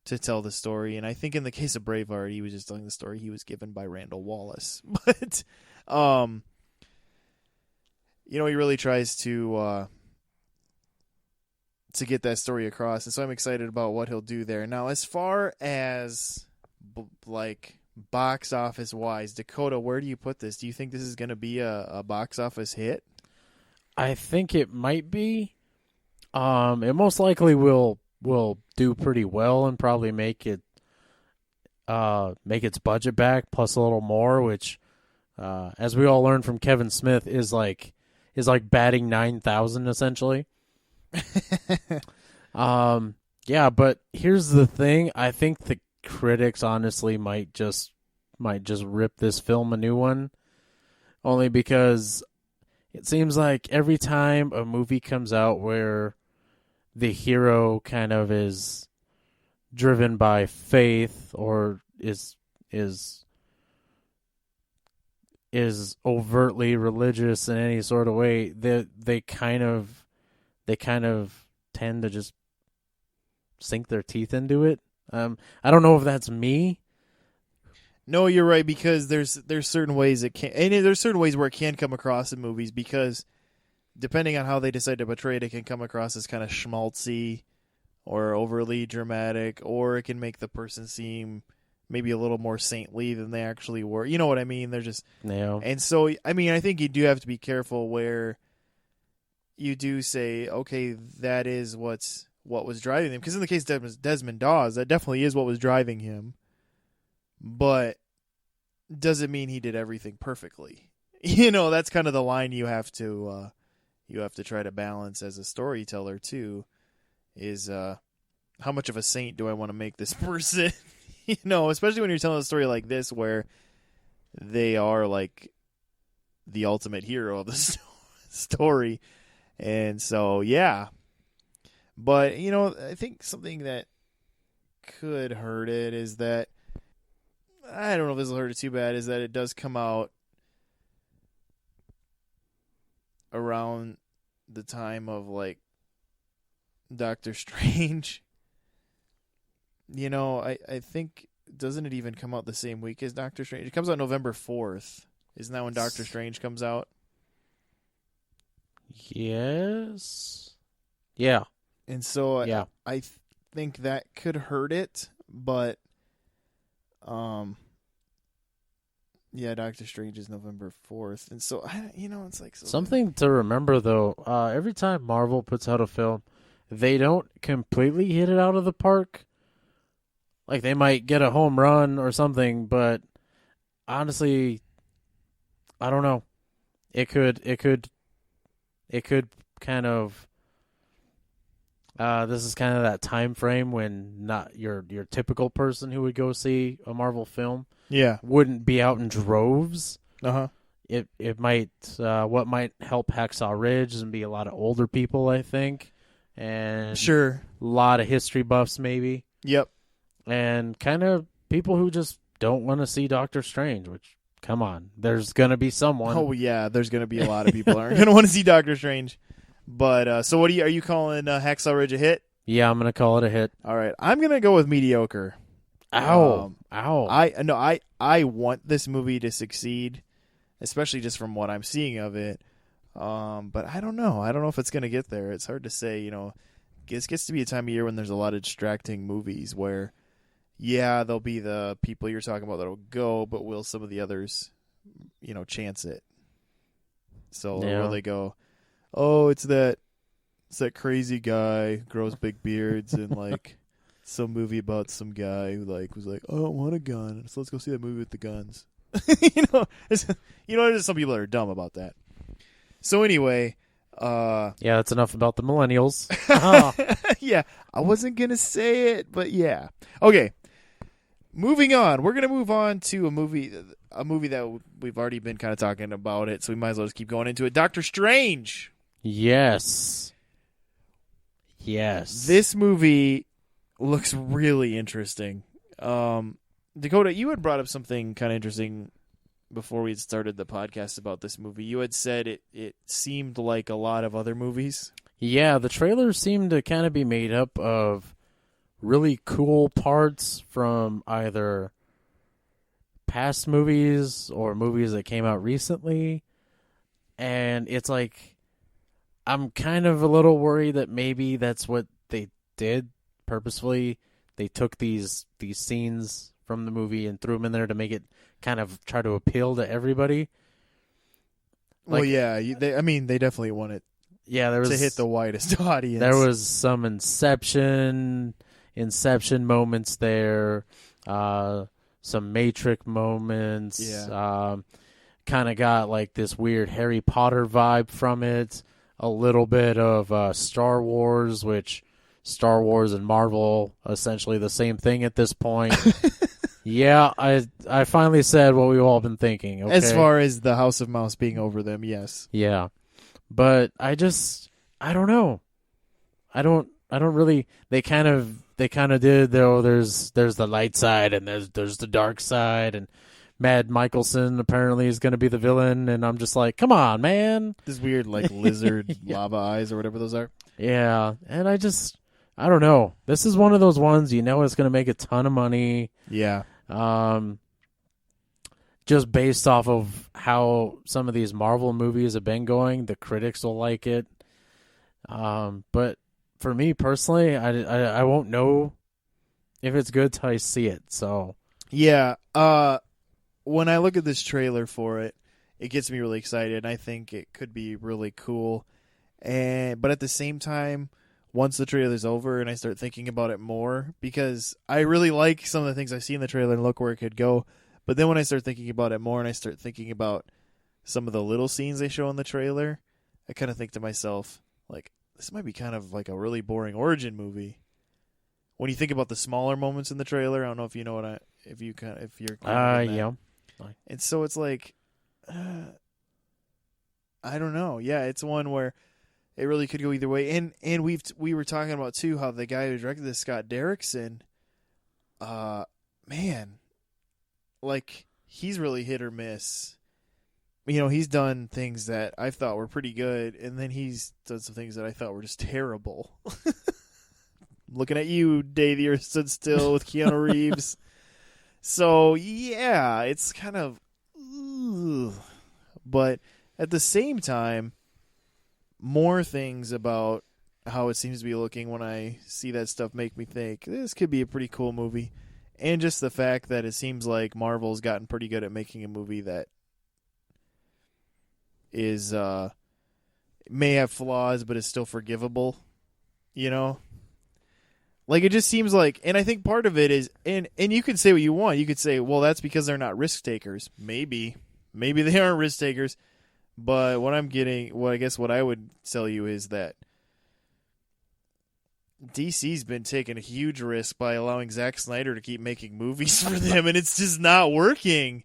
tell the story, and I think in the case of Braveheart, he was just telling the story he was given by Randall Wallace. But, he really tries to get that story across, and so I'm excited about what he'll do there. Now, as far as box office wise, Dakota, where do you put this? Do you think this is going to be a box office hit?
I think it might be. It most likely will do pretty well and probably make its budget back plus a little more, which, as we all learned from Kevin Smith, is like batting 9,000 essentially. Yeah, but here's the thing. I think the critics honestly might just rip this film a new one, only because it seems like every time a movie comes out where the hero kind of is driven by faith or is overtly religious in any sort of way, they kind of tend to just sink their teeth into it. I don't know if that's me.
No, you're right, because there's certain ways it can, and there's certain ways where it can come across in movies, because depending on how they decide to portray it, it can come across as kind of schmaltzy or overly dramatic, or it can make the person seem maybe a little more saintly than they actually were. You know what I mean? They're just,
yeah. And
so, I mean, I think you do have to be careful where you do say, okay, that is what was driving them. Because in the case of Desmond Dawes, that definitely is what was driving him. But doesn't mean he did everything perfectly. That's kind of the line you have to try to balance as a storyteller too. Is how much of a saint do I want to make this person? Especially when you're telling a story like this where they are like the ultimate hero of the story. And so, yeah. But, I think something that could hurt it is that, I don't know if this will hurt it too bad, is that it does come out around the time of like Doctor Strange. I think, doesn't it even come out the same week as Doctor Strange? It comes out November 4th. Isn't that when Doctor Strange comes out?
Yes. Yeah.
And so
Yeah.
I think that could hurt it, but Doctor Strange is November 4th. And so it's like
Something to remember though, every time Marvel puts out a film, they don't completely hit it out of the park. Like they might get a home run or something, but honestly, I don't know. It could kind of. This is kind of that time frame when not your typical person who would go see a Marvel film, wouldn't be out in droves. It might what might help Hacksaw Ridge and be a lot of older people, I think, and
sure,
a lot of history buffs maybe.
Yep.
And kind of people who just don't want to see Doctor Strange, which, come on, there's going to be someone.
Oh, yeah, there's going to be a lot of people who aren't going to want to see Doctor Strange. But, so what are you calling Hacksaw Ridge a hit?
Yeah, I'm going to call it a hit.
All right, I'm going to go with mediocre.
Ow.
I want this movie to succeed, especially just from what I'm seeing of it. But I don't know. I don't know if it's going to get there. It's hard to say, This gets to be a time of year when there's a lot of distracting movies where, there'll be the people you're talking about that'll go, but will some of the others, chance it? So will they go, oh, it's that crazy guy who grows big beards and like some movie about some guy who like was like, oh, I don't want a gun, so let's go see that movie with the guns. There's some people that are dumb about that. So anyway.
That's enough about the millennials.
Yeah, I wasn't going to say it, but yeah. Okay, moving on. We're going to move on to a movie that we've already been kind of talking about it, so we might as well just keep going into it. Doctor Strange.
Yes.
This movie looks really interesting. Dakota, you had brought up something kind of interesting before we had started the podcast about this movie. You had said it seemed like a lot of other movies.
Yeah, the trailer seemed to kind of be made up of really cool parts from either past movies or movies that came out recently. And it's like, I'm kind of a little worried that maybe that's what they did purposefully. They took these scenes from the movie and threw them in there to make it kind of try to appeal to everybody.
Like, well, yeah, they definitely want it.
Yeah, there was
to hit the widest audience.
There was some Inception moments there, some Matrix moments.
Yeah,
kind of got like this weird Harry Potter vibe from it. A little bit of Star Wars, which Star Wars and Marvel essentially the same thing at this point. Yeah, I finally said what we've all been thinking. Okay?
As far as the House of Mouse being over them, yes.
Yeah, but I don't know. I don't really. They kind of did though. There's the light side and there's the dark side, and Mad Michelson apparently is going to be the villain, and I'm just like, come on, man.
This weird like lizard lava eyes or whatever those are.
Yeah, and I don't know. This is one of those ones it's going to make a ton of money.
Yeah.
Just based off of how some of these Marvel movies have been going, the critics will like it. But for me personally, I won't know if it's good till I see it. So
yeah. When I look at this trailer for it, it gets me really excited. I think it could be really cool. But at the same time, once the trailer's over and I start thinking about it more, because I really like some of the things I see in the trailer and look where it could go. But then when I start thinking about it more and I start thinking about some of the little scenes they show in the trailer, I kind of think to myself, like, this might be kind of like a really boring origin movie. When you think about the smaller moments in the trailer, I don't know if you know what if you're
yeah.
And so it's like, I don't know. Yeah, it's one where it really could go either way. And we were talking about too how the guy who directed this, Scott Derrickson, man, like he's really hit or miss. he's done things that I thought were pretty good, and then he's done some things that I thought were just terrible. Looking at you, Day the Earth Stood Still with Keanu Reeves. So, yeah, it's kind of... Ugh. But at the same time, more things about how it seems to be looking when I see that stuff make me think, this could be a pretty cool movie. And just the fact that it seems like Marvel's gotten pretty good at making a movie that is may have flaws but is still forgivable, like it just seems like, and I think part of it is, and you could say what you want, you could say, well, that's because they're not risk takers. Maybe they aren't risk takers, but what I would tell you is that DC's been taking a huge risk by allowing Zack Snyder to keep making movies for them, and it's just not working.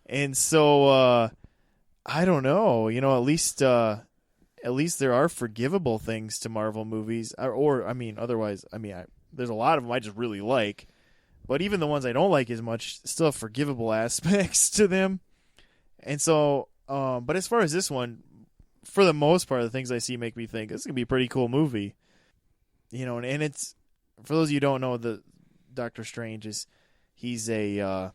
And so I don't know. At least there are forgivable things to Marvel movies, otherwise, there's a lot of them I just really like, but even the ones I don't like as much still have forgivable aspects to them. And so, but as far as this one, for the most part, the things I see make me think this is gonna be a pretty cool movie. And it's, for those of you who don't know, the Doctor Strange he's a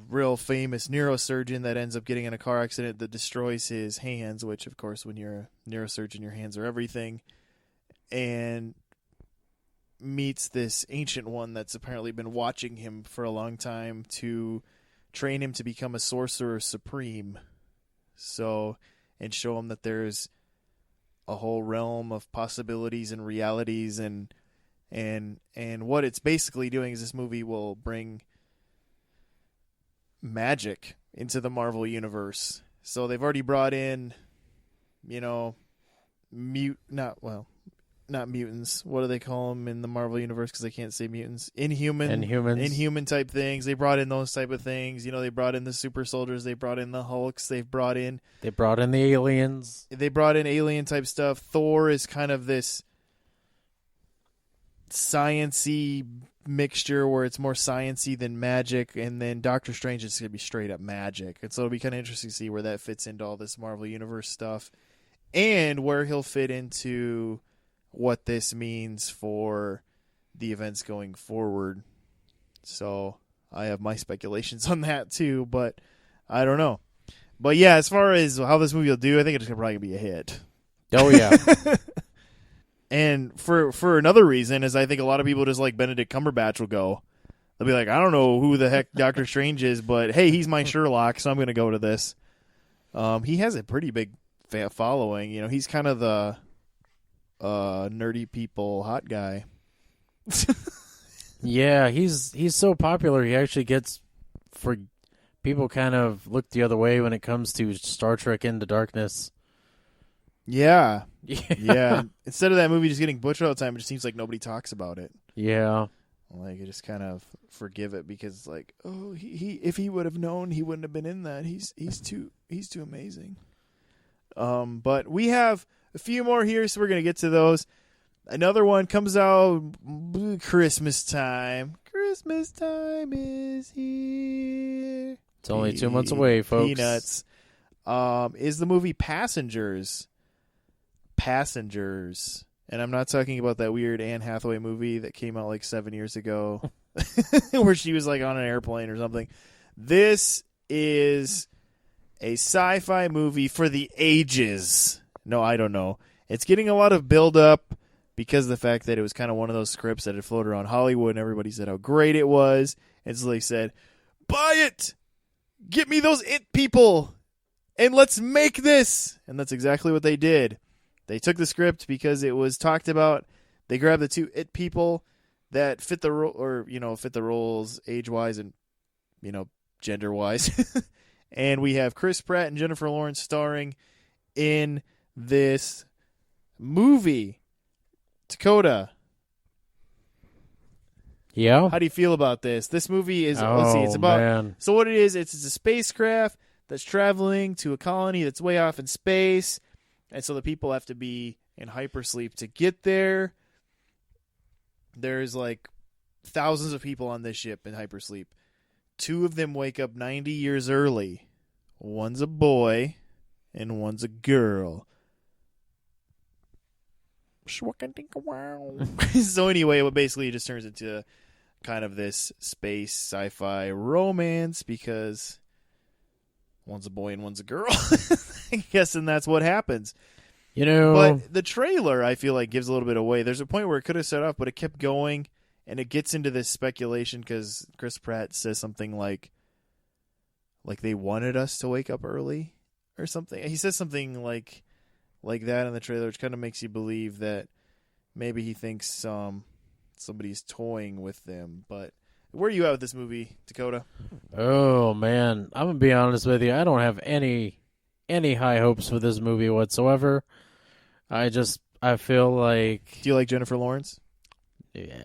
real famous neurosurgeon that ends up getting in a car accident that destroys his hands, which, of course, when you're a neurosurgeon, your hands are everything, and meets this ancient one that's apparently been watching him for a long time to train him to become a sorcerer supreme. So, and show him that there's a whole realm of possibilities and realities, and what it's basically doing is this movie will bring magic into the Marvel universe. So they've already brought in, not mutants. What do they call them in the Marvel universe? Because I can't say mutants. Inhuman type things. They brought in those type of things. They brought in the super soldiers. They brought in the Hulks. They brought in
the aliens.
They brought in alien type stuff. Thor is kind of this science-y mixture where it's more science-y than magic, and then Doctor Strange is going to be straight up magic. And so it'll be kind of interesting to see where that fits into all this Marvel Universe stuff, and where he'll fit into what this means for the events going forward. So I have my speculations on that too, but I don't know. But yeah, as far as how this movie will do, I think it's probably going to be a hit.
Oh, yeah.
And for another reason is I think a lot of people just like Benedict Cumberbatch will go. They'll be like, I don't know who the heck Doctor Strange is, but hey, he's my Sherlock, so I'm going to go to this. He has a pretty big following. He's kind of the nerdy people hot guy.
Yeah, he's so popular. He actually gets, for people kind of look the other way when it comes to Star Trek Into Darkness.
Yeah. Yeah. Instead of that movie just getting butchered all the time, it just seems like nobody talks about it.
Yeah.
Like, I just kind of forgive it because it's like, oh, he if he would have known, he wouldn't have been in that. He's too amazing. But we have a few more here, so we're gonna get to those. Another one comes out Christmas time. Christmas time is here.
It's only 2 months away, folks.
Peanuts. Is the movie Passengers. And I'm not talking about that weird Anne Hathaway movie that came out like 7 years ago where she was like on an airplane or something. This is a sci-fi movie for the ages. No, I don't know. It's getting a lot of build-up because of the fact that it was kind of one of those scripts that had floated around Hollywood and everybody said how great it was. And so they said, buy it! Get me those it people! And let's make this! And that's exactly what they did. They took the script because it was talked about. They grabbed the two it people that fit the role, or fit the roles age-wise and gender-wise. And we have Chris Pratt and Jennifer Lawrence starring in this movie. Dakota.
Yeah.
How do you feel about this? This movie is, let's see, it's about,
man.
So what it is, it's a spacecraft that's traveling to a colony that's way off in space. And so the people have to be in hypersleep to get there. There's like thousands of people on this ship in hypersleep. 2 of them wake up 90 years early. One's a boy and one's a girl. So anyway, it basically just turns into kind of this space sci-fi romance because one's a boy and one's a girl. I guess, and that's what happens. But the trailer, I feel like, gives a little bit away. There's a point where it could have set off, but it kept going, and it gets into this speculation because Chris Pratt says something like they wanted us to wake up early or something. He says something like that in the trailer, which kind of makes you believe that maybe he thinks somebody's toying with them. But where are you at with this movie, Dakota?
Oh, man. I'm going to be honest with you. I don't have any high hopes for this movie whatsoever. I feel like...
Do you like Jennifer Lawrence?
Yeah.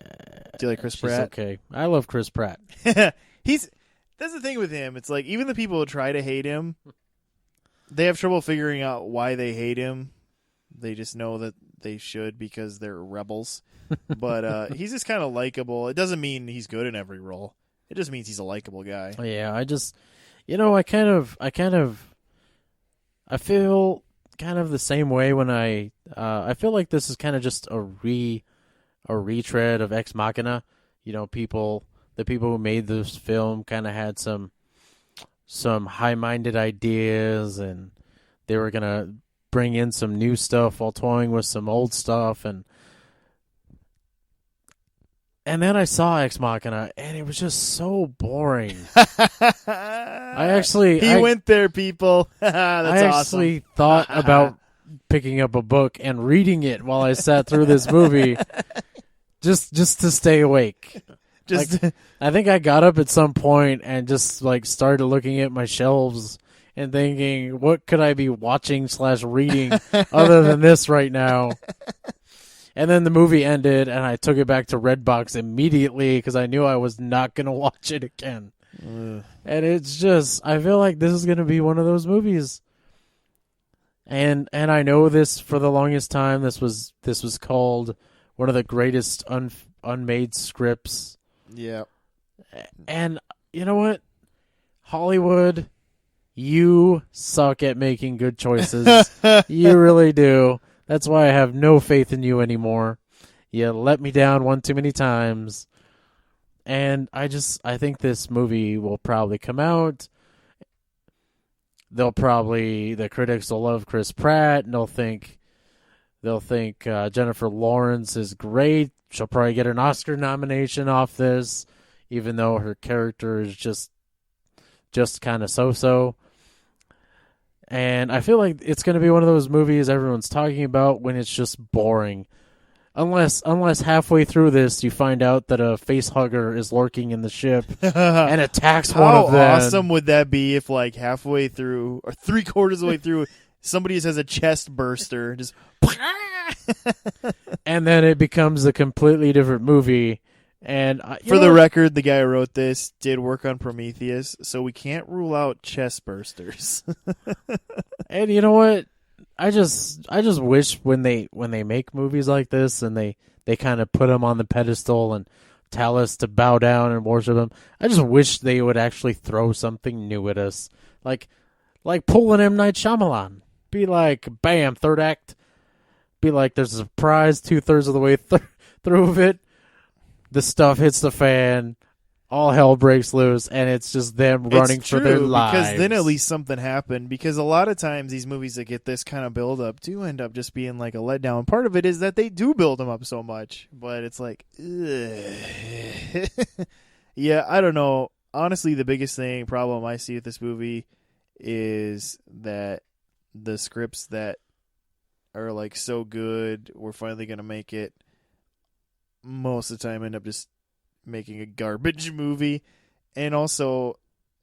Do you like Chris Pratt?
Okay. I love Chris Pratt.
That's the thing with him. It's like, even the people who try to hate him, they have trouble figuring out why they hate him. They just know that they should because they're rebels. But he's just kind of likable. It doesn't mean he's good in every role. It just means he's a likable guy.
Yeah, I feel kind of the same way when I feel like this is kind of just a retread of Ex Machina. The people who made this film kind of had some high-minded ideas, and they were gonna bring in some new stuff while toying with some old stuff, and then I saw Ex Machina, and it was just so boring.
He went there, people. That's
I actually thought about picking up a book and reading it while I sat through this movie, just to stay awake. I think I got up at some point and just started looking at my shelves and thinking, what could I be watching / reading other than this right now? And then the movie ended, and I took it back to Redbox immediately because I knew I was not going to watch it again. And it's just, I feel like this is going to be one of those movies. And I know this for the longest time. This was called one of the greatest unmade scripts.
Yeah.
And you know what? Hollywood, you suck at making good choices. You really do. That's why I have no faith in you anymore. You let me down one too many times. And I think this movie will probably come out. The critics will love Chris Pratt, and they'll think Jennifer Lawrence is great. She'll probably get an Oscar nomination off this, even though her character is just kind of so-so. And I feel like it's going to be one of those movies everyone's talking about when it's just boring. Unless halfway through this you find out that a face hugger is lurking in the ship and attacks one of them.
How awesome would that be if halfway through or 3/4 of the way through somebody just has a chest burster, just
and then it becomes a completely different movie. And
for the record, the guy who wrote this did work on Prometheus, so we can't rule out chest bursters.
And you know what? I just wish when they make movies like this and they kind of put them on the pedestal and tell us to bow down and worship them, I just wish they would actually throw something new at us, like pull an M. Night Shyamalan. Be like, bam, third act. Be like, there's a surprise 2/3 of the way through of it. The stuff hits the fan, all hell breaks loose, and it's just them running for their lives.
Because then at least something happened. Because a lot of times these movies that get this kind of build up do end up just being like a letdown. Part of it is that they do build them up so much, but it's like, yeah, I don't know. Honestly, the biggest problem I see with this movie is that the scripts that are so good, we're finally going to make it, most of the time end up just making a garbage movie. And also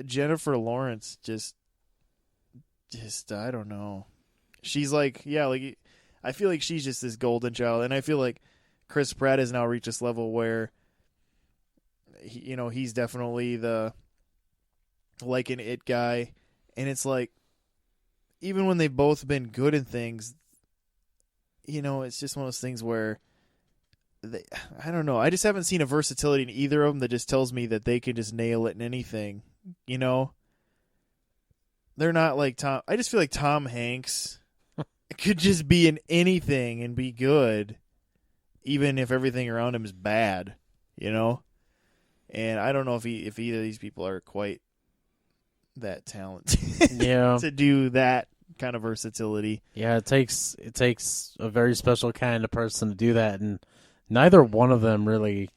Jennifer Lawrence just I don't know. She's I feel like she's just this golden child, and I feel like Chris Pratt has now reached this level where he's definitely the an it guy, and it's even when they've both been good in things, it's just one of those things where I don't know. I just haven't seen a versatility in either of them that just tells me that they can just nail it in anything, they're not like Tom. I just feel like Tom Hanks could just be in anything and be good, even if everything around him is bad, you know? And I don't know if either of these people are quite that talented
Yeah.
to do that kind of versatility.
Yeah, it takes a very special kind of person to do that, and neither one of them really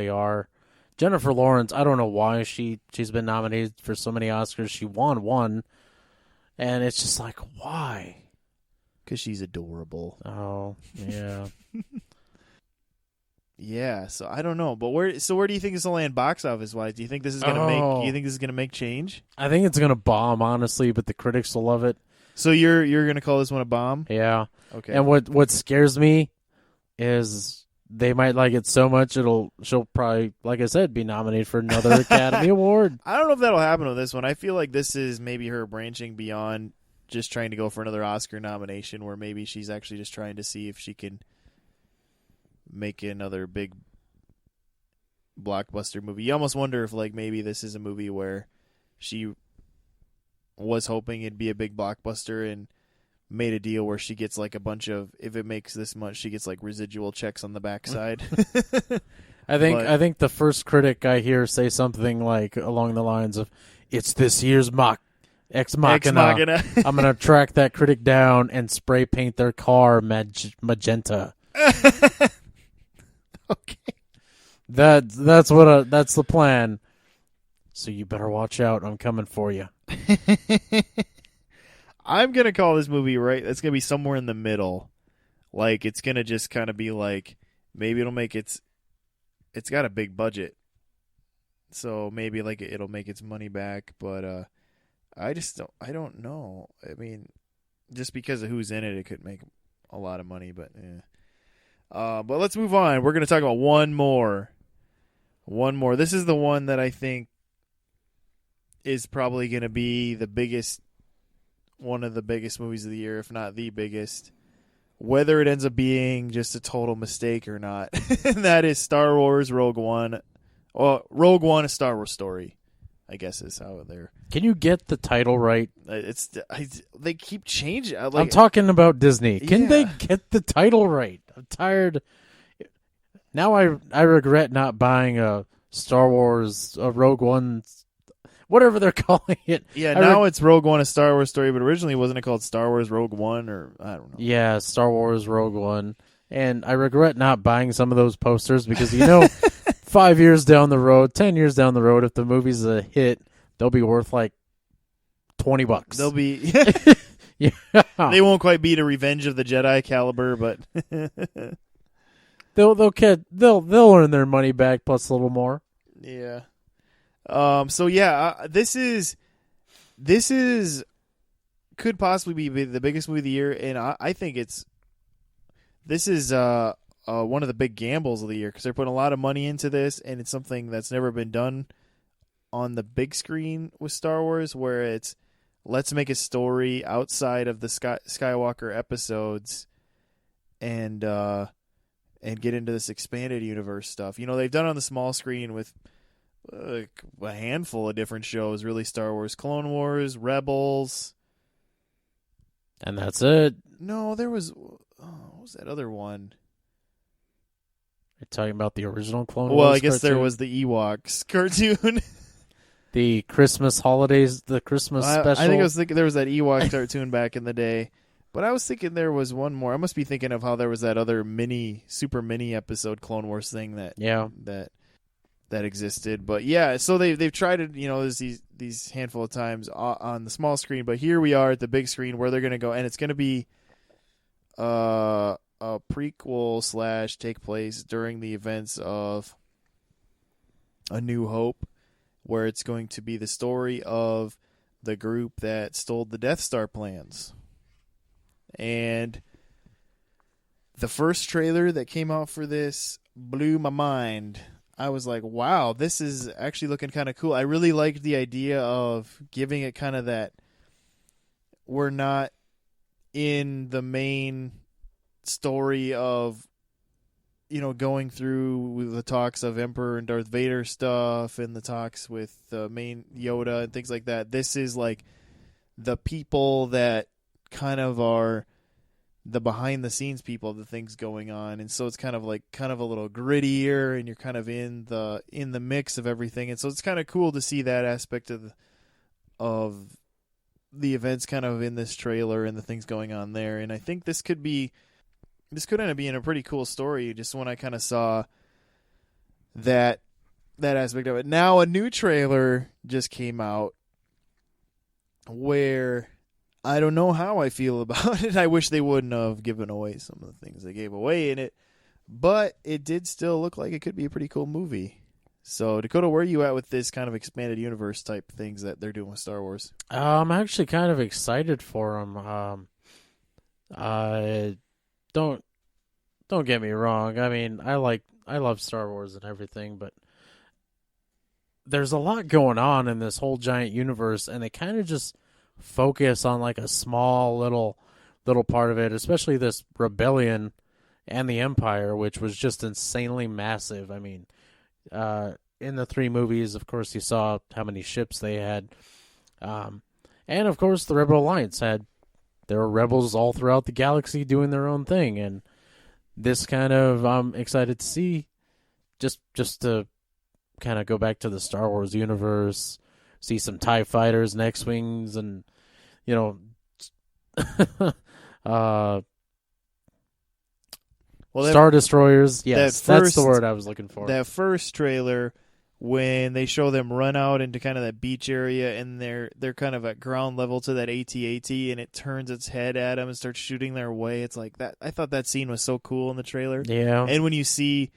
are. Jennifer Lawrence, I don't know why she's been nominated for so many Oscars. She won one, and it's just like, why?
Because she's adorable.
Oh, yeah.
Yeah, so I don't know, but where do you think this will land box office wise? Do you think this is gonna make? Do you think this is gonna make change?
I think it's gonna bomb, honestly, but the critics will love it.
So you're gonna call this one a bomb?
Yeah.
Okay.
And what scares me is they might like it so much she'll probably, like I said, be nominated for another Academy Award.
I don't know if that'll happen with this one. I feel like this is maybe her branching beyond just trying to go for another Oscar nomination, where maybe she's actually just trying to see if she can make another big blockbuster movie. You almost wonder if like maybe this is a movie where she was hoping it'd be a big blockbuster and made a deal where she gets like a bunch of, if it makes this much, she gets like residual checks on the backside.
I think the first critic I hear say something like along the lines of, "It's this year's Ex Machina. I'm gonna track that critic down and spray paint their car magenta."
Okay.
That's the plan. So you better watch out. I'm coming for you.
I'm gonna call this movie right. It's gonna be somewhere in the middle. Like it's gonna just kind of be like maybe it'll make it's got a big budget, so maybe like it'll make its money back. But I don't know. I mean, just because of who's in it, it could make a lot of money. But but let's move on. We're gonna talk about one more. This is the one that I think is probably gonna be one of the biggest movies of the year, if not the biggest. Whether it ends up being just a total mistake or not, and that is Star Wars Rogue One. Well, Rogue One, a Star Wars story, I guess is how they're.
Can you get the title right?
They keep changing.
I'm talking about Disney. Can they get the title right? I'm tired. Now I regret not buying a Star Wars, a Rogue One, whatever they're calling it.
Yeah, now it's Rogue One, a Star Wars story, but originally wasn't it called Star Wars Rogue One, or I don't know.
Yeah, Star Wars Rogue One. And I regret not buying some of those posters because, 5 years down the road, 10 years down the road, if the movie's a hit, they'll be worth like $20.
They'll be
yeah.
They won't quite beat a Revenge of the Jedi caliber, but
they'll earn their money back plus a little more.
Yeah. So yeah, this is could possibly be the biggest movie of the year, and I think this is one of the big gambles of the year because they're putting a lot of money into this, and it's something that's never been done on the big screen with Star Wars, where it's let's make a story outside of the Skywalker episodes, and get into this expanded universe stuff. They've done it on the small screen with a handful of different shows, really. Star Wars, Clone Wars, Rebels.
And that's it.
No, there was... what was that other one?
You're talking about the original Clone Wars
Well, I guess
cartoon?
there was the Ewoks cartoon.
The Christmas holidays, the Christmas special.
I think I was thinking there was that Ewok cartoon back in the day. But I was thinking there was one more. I must be thinking of how there was that other super mini episode Clone Wars thing that existed. But yeah, so they've tried it. There's these handful of times on the small screen, but here we are at the big screen where they're going to go, and it's going to be a prequel / take place during the events of A New Hope, where it's going to be the story of the group that stole the Death Star plans. And the first trailer that came out for this blew my mind. I was like, wow, this is actually looking kind of cool. I really liked the idea of giving it kind of that we're not in the main story of, going through the talks of Emperor and Darth Vader stuff and the talks with the main Yoda and things like that. This is like the people that kind of are the behind the scenes people of the things going on, and so it's kind of a little grittier, and you're kind of in the mix of everything, and so it's kind of cool to see that aspect of the events kind of in this trailer and the things going on there. And I think this could end up being a pretty cool story, just when I kind of saw that aspect of it. Now a new trailer just came out where I don't know how I feel about it. I wish they wouldn't have given away some of the things they gave away in it, but it did still look like it could be a pretty cool movie. So, Dakota, where are you at with this kind of expanded universe type things that they're doing with Star Wars?
I'm actually kind of excited for them. Don't get me wrong. I mean, I love Star Wars and everything, but there's a lot going on in this whole giant universe, and they kind of just focus on like a small little part of it, especially this rebellion and the Empire, which was just insanely massive. I mean, in the 3 movies, of course, you saw how many ships they had, and of course, the Rebel Alliance there were rebels all throughout the galaxy doing their own thing, and this kind of I'm excited to see, just to kind of go back to the Star Wars universe, see some TIE fighters and X-Wings and, Star Destroyers. Yes, that's the word I was looking for.
That first trailer, when they show them run out into kind of that beach area, and they're kind of at ground level to that AT-AT, and it turns its head at them and starts shooting their way. It's like that. I thought that scene was so cool in the trailer.
Yeah.
And when you see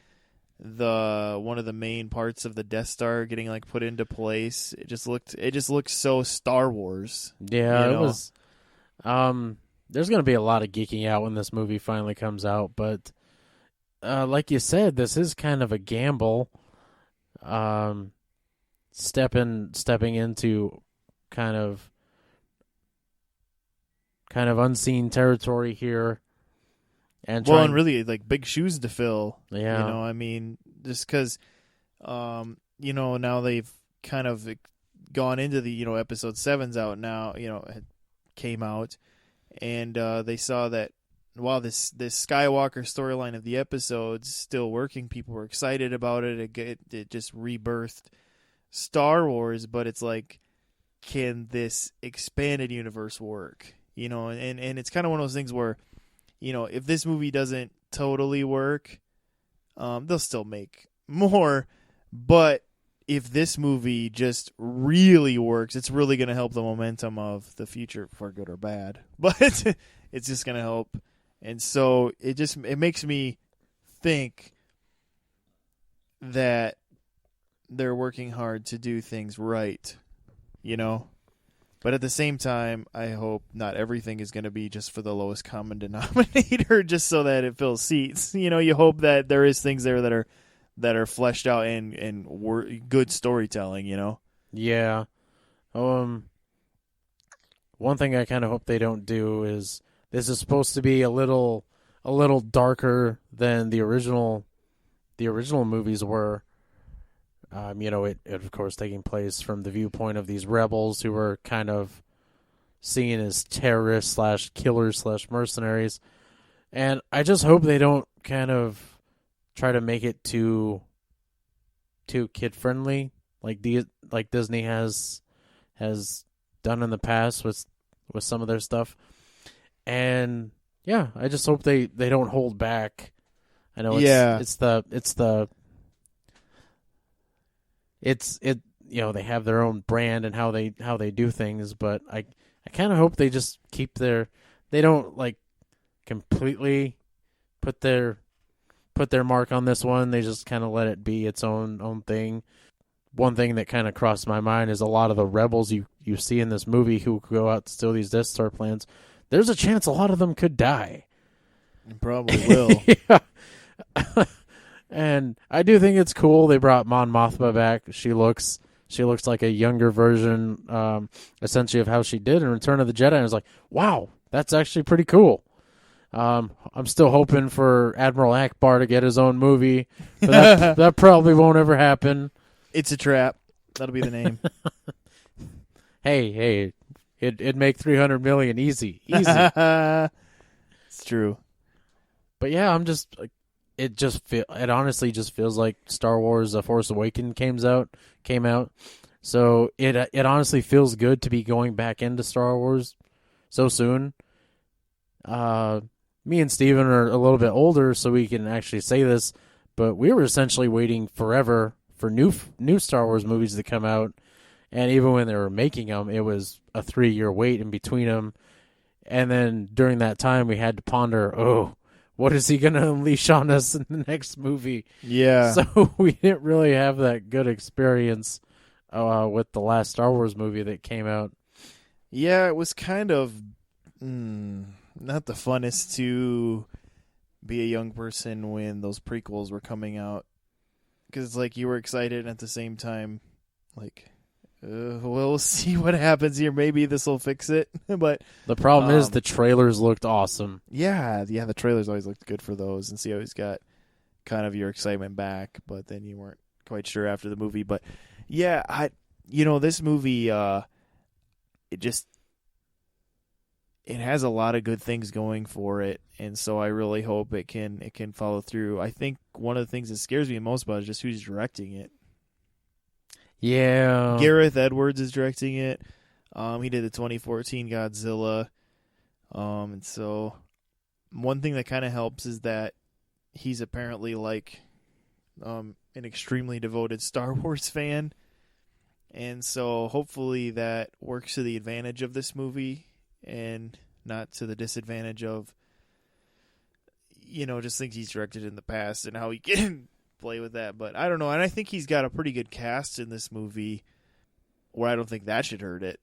one of the main parts of the Death Star getting like put into place, it just looked so Star Wars.
Yeah, it was. There's going to be a lot of geeking out when this movie finally comes out, but like you said, this is kind of a gamble. Stepping into kind of unseen territory here. And
really, like, big shoes to fill.
Yeah.
I mean, just because, now they've kind of gone into the, episode 7's out now, it came out, and they saw that, while this Skywalker storyline of the episode's still working, people were excited about it. It just rebirthed Star Wars, but it's like, can this expanded universe work? And it's kind of one of those things where, if this movie doesn't totally work, they'll still make more. But if this movie just really works, it's really going to help the momentum of the future, for good or bad. But it's just going to help. And so it makes me think that they're working hard to do things right, But at the same time, I hope not everything is going to be just for the lowest common denominator, just so that it fills seats. You hope that there is things there that are fleshed out and good storytelling.
Yeah. One thing I kind of hope they don't do is, this is supposed to be a little darker than the original movies were. It of course taking place from the viewpoint of these rebels who were kind of seen as terrorists / killers / mercenaries. And I just hope they don't kind of try to make it too kid friendly, like Disney has done in the past with some of their stuff. And yeah, I just hope they don't hold back. I know they have their own brand and how they do things, but I kind of hope they just they don't like completely put their mark on this one. They just kind of let it be its own thing. One thing that kind of crossed my mind is a lot of the rebels you see in this movie who go out to steal these Death Star plans. There's a chance a lot of them could die.
Probably will.
Yeah. And I do think it's cool they brought Mon Mothma back. She looks like a younger version, essentially, of how she did in Return of the Jedi. And I was like, wow, that's actually pretty cool. I'm still hoping for Admiral Akbar to get his own movie, but that probably won't ever happen.
It's a trap. That'll be the name.
Hey, It'd make $300 million easy.
It's true.
But yeah, I'm just like, it honestly just feels like Star Wars: The Force Awakens came out. So it honestly feels good to be going back into Star Wars so soon. Me and Steven are a little bit older, so we can actually say this, but we were essentially waiting forever for new Star Wars movies to come out, and even when they were making them, it was a 3-year wait in between them. And then during that time, we had to ponder, what is he going to unleash on us in the next movie?
Yeah.
So we didn't really have that good experience with the last Star Wars movie that came out.
Yeah, it was kind of not the funnest to be a young person when those prequels were coming out. Because it's like you were excited and at the same time, like, we'll see what happens here. Maybe this will fix it. But
the problem is the trailers looked awesome.
Yeah, the trailers always looked good for those, and so you always got kind of your excitement back, but then you weren't quite sure after the movie. But yeah, this movie, it has a lot of good things going for it, and so I really hope it can follow through. I think one of the things that scares me most about it is just who's directing it.
Yeah.
Gareth Edwards is directing it. He did the 2014 Godzilla. And so one thing that kind of helps is that he's apparently like an extremely devoted Star Wars fan. And so hopefully that works to the advantage of this movie and not to the disadvantage of, just things he's directed in the past and how he can play with that. But I don't know. And I think he's got a pretty good cast in this movie where I don't think that should hurt it.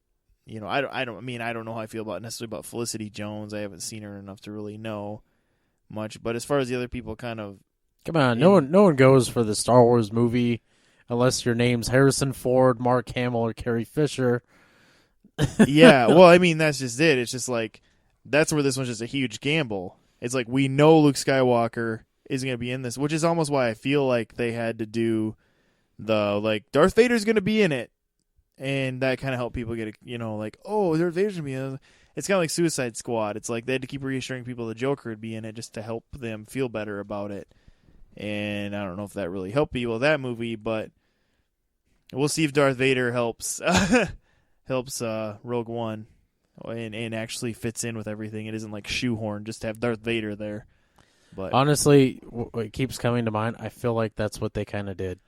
I don't know how I feel necessarily about Felicity Jones. I haven't seen her enough to really know much. But as far as the other people kind of...
Come on, no one goes for the Star Wars movie unless your name's Harrison Ford, Mark Hamill, or Carrie Fisher.
Yeah, well, I mean, that's just it. It's just like, that's where this one's just a huge gamble. It's like, we know Luke Skywalker is going to be in this, which is almost why I feel like they had to do Darth Vader's going to be in it. And that kind of helped people get, Darth Vader's going to be in it. It's kind of like Suicide Squad. It's like they had to keep reassuring people the Joker would be in it just to help them feel better about it. And I don't know if that really helped people with that movie, but we'll see if Darth Vader helps Rogue One and actually fits in with everything. It isn't like shoehorn just to have Darth Vader there. But
honestly, what keeps coming to mind, I feel like that's what they kind of did.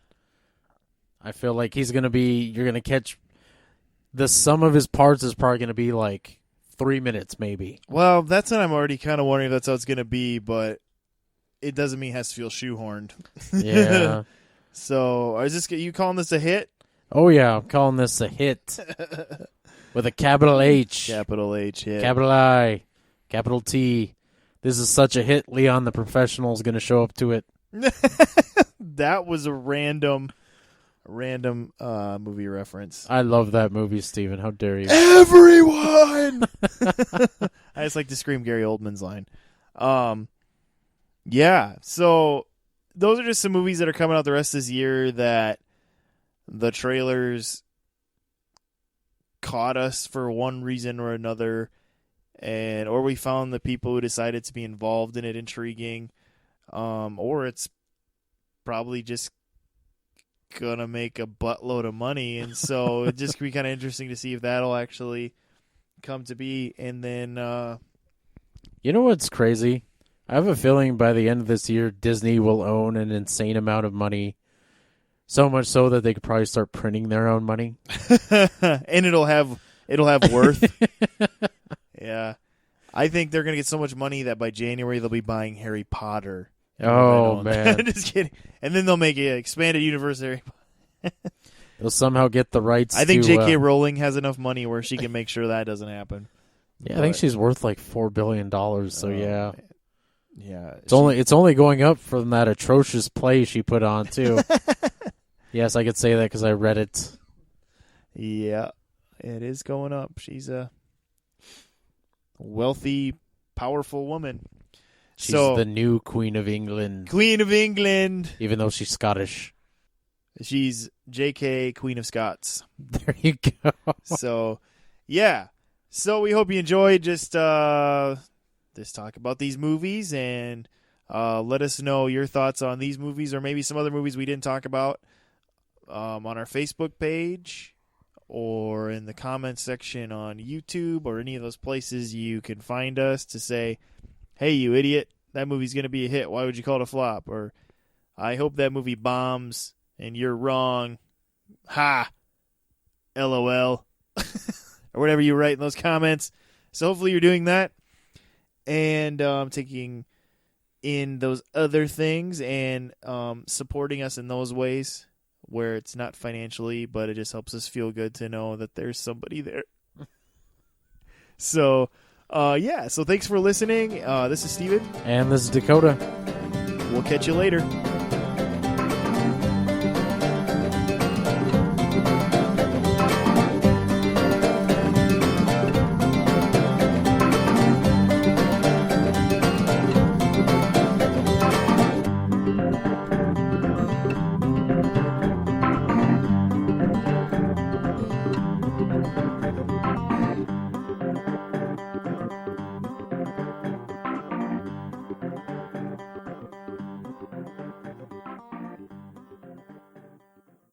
I feel like you're going to catch the sum of his parts is probably going to be like 3 minutes maybe.
Well, that's what I'm already kind of wondering if that's how it's going to be, but it doesn't mean it has to feel shoehorned.
Yeah.
So, you calling this a hit?
Oh, yeah, I'm calling this a hit. With a capital H.
Capital H, hit.
Capital I. Capital T. This is such a hit, Leon the Professional is going to show up to it.
That was a random movie reference.
I love that movie, Steven. How dare you?
Everyone! I just like to scream Gary Oldman's line. Yeah, so those are just some movies that are coming out the rest of this year that the trailers caught us for one reason or another, or we found the people who decided to be involved in it intriguing, or it's probably just gonna make a buttload of money, and so it just could be kind of interesting to see if that'll actually come to be. And then
you know what's crazy? I have a feeling by the end of this year, Disney will own an insane amount of money. So much so that they could probably start printing their own money.
And it'll have worth. Yeah. I think they're going to get so much money that by January they'll be buying Harry Potter.
Oh, man.
Just kidding. And then they'll make an expanded universe Harry Potter.
They'll somehow get the rights
I think J.K. Rowling has enough money where she can make sure that doesn't happen.
Yeah, I think she's worth like $4 billion, so yeah.
Man. Yeah.
It's only going up from that atrocious play she put on, too. Yes, I could say that because I read it.
Yeah, it is going up. She's a wealthy, powerful woman.
She's the new Queen of England.
Queen of England.
Even though she's Scottish.
She's J.K. Queen of Scots.
There you go.
So, yeah. So we hope you enjoyed just this talk about these movies, and let us know your thoughts on these movies or maybe some other movies we didn't talk about on our Facebook page or in the comments section on YouTube or any of those places you can find us to say, hey, you idiot, that movie's going to be a hit. Why would you call it a flop? Or I hope that movie bombs and you're wrong. Ha! LOL. Or whatever you write in those comments. So hopefully you're doing that and taking in those other things and supporting us in those ways where it's not financially, but it just helps us feel good to know that there's somebody there. So, so thanks for listening. This is Steven.
And this is Dakota.
We'll catch you later.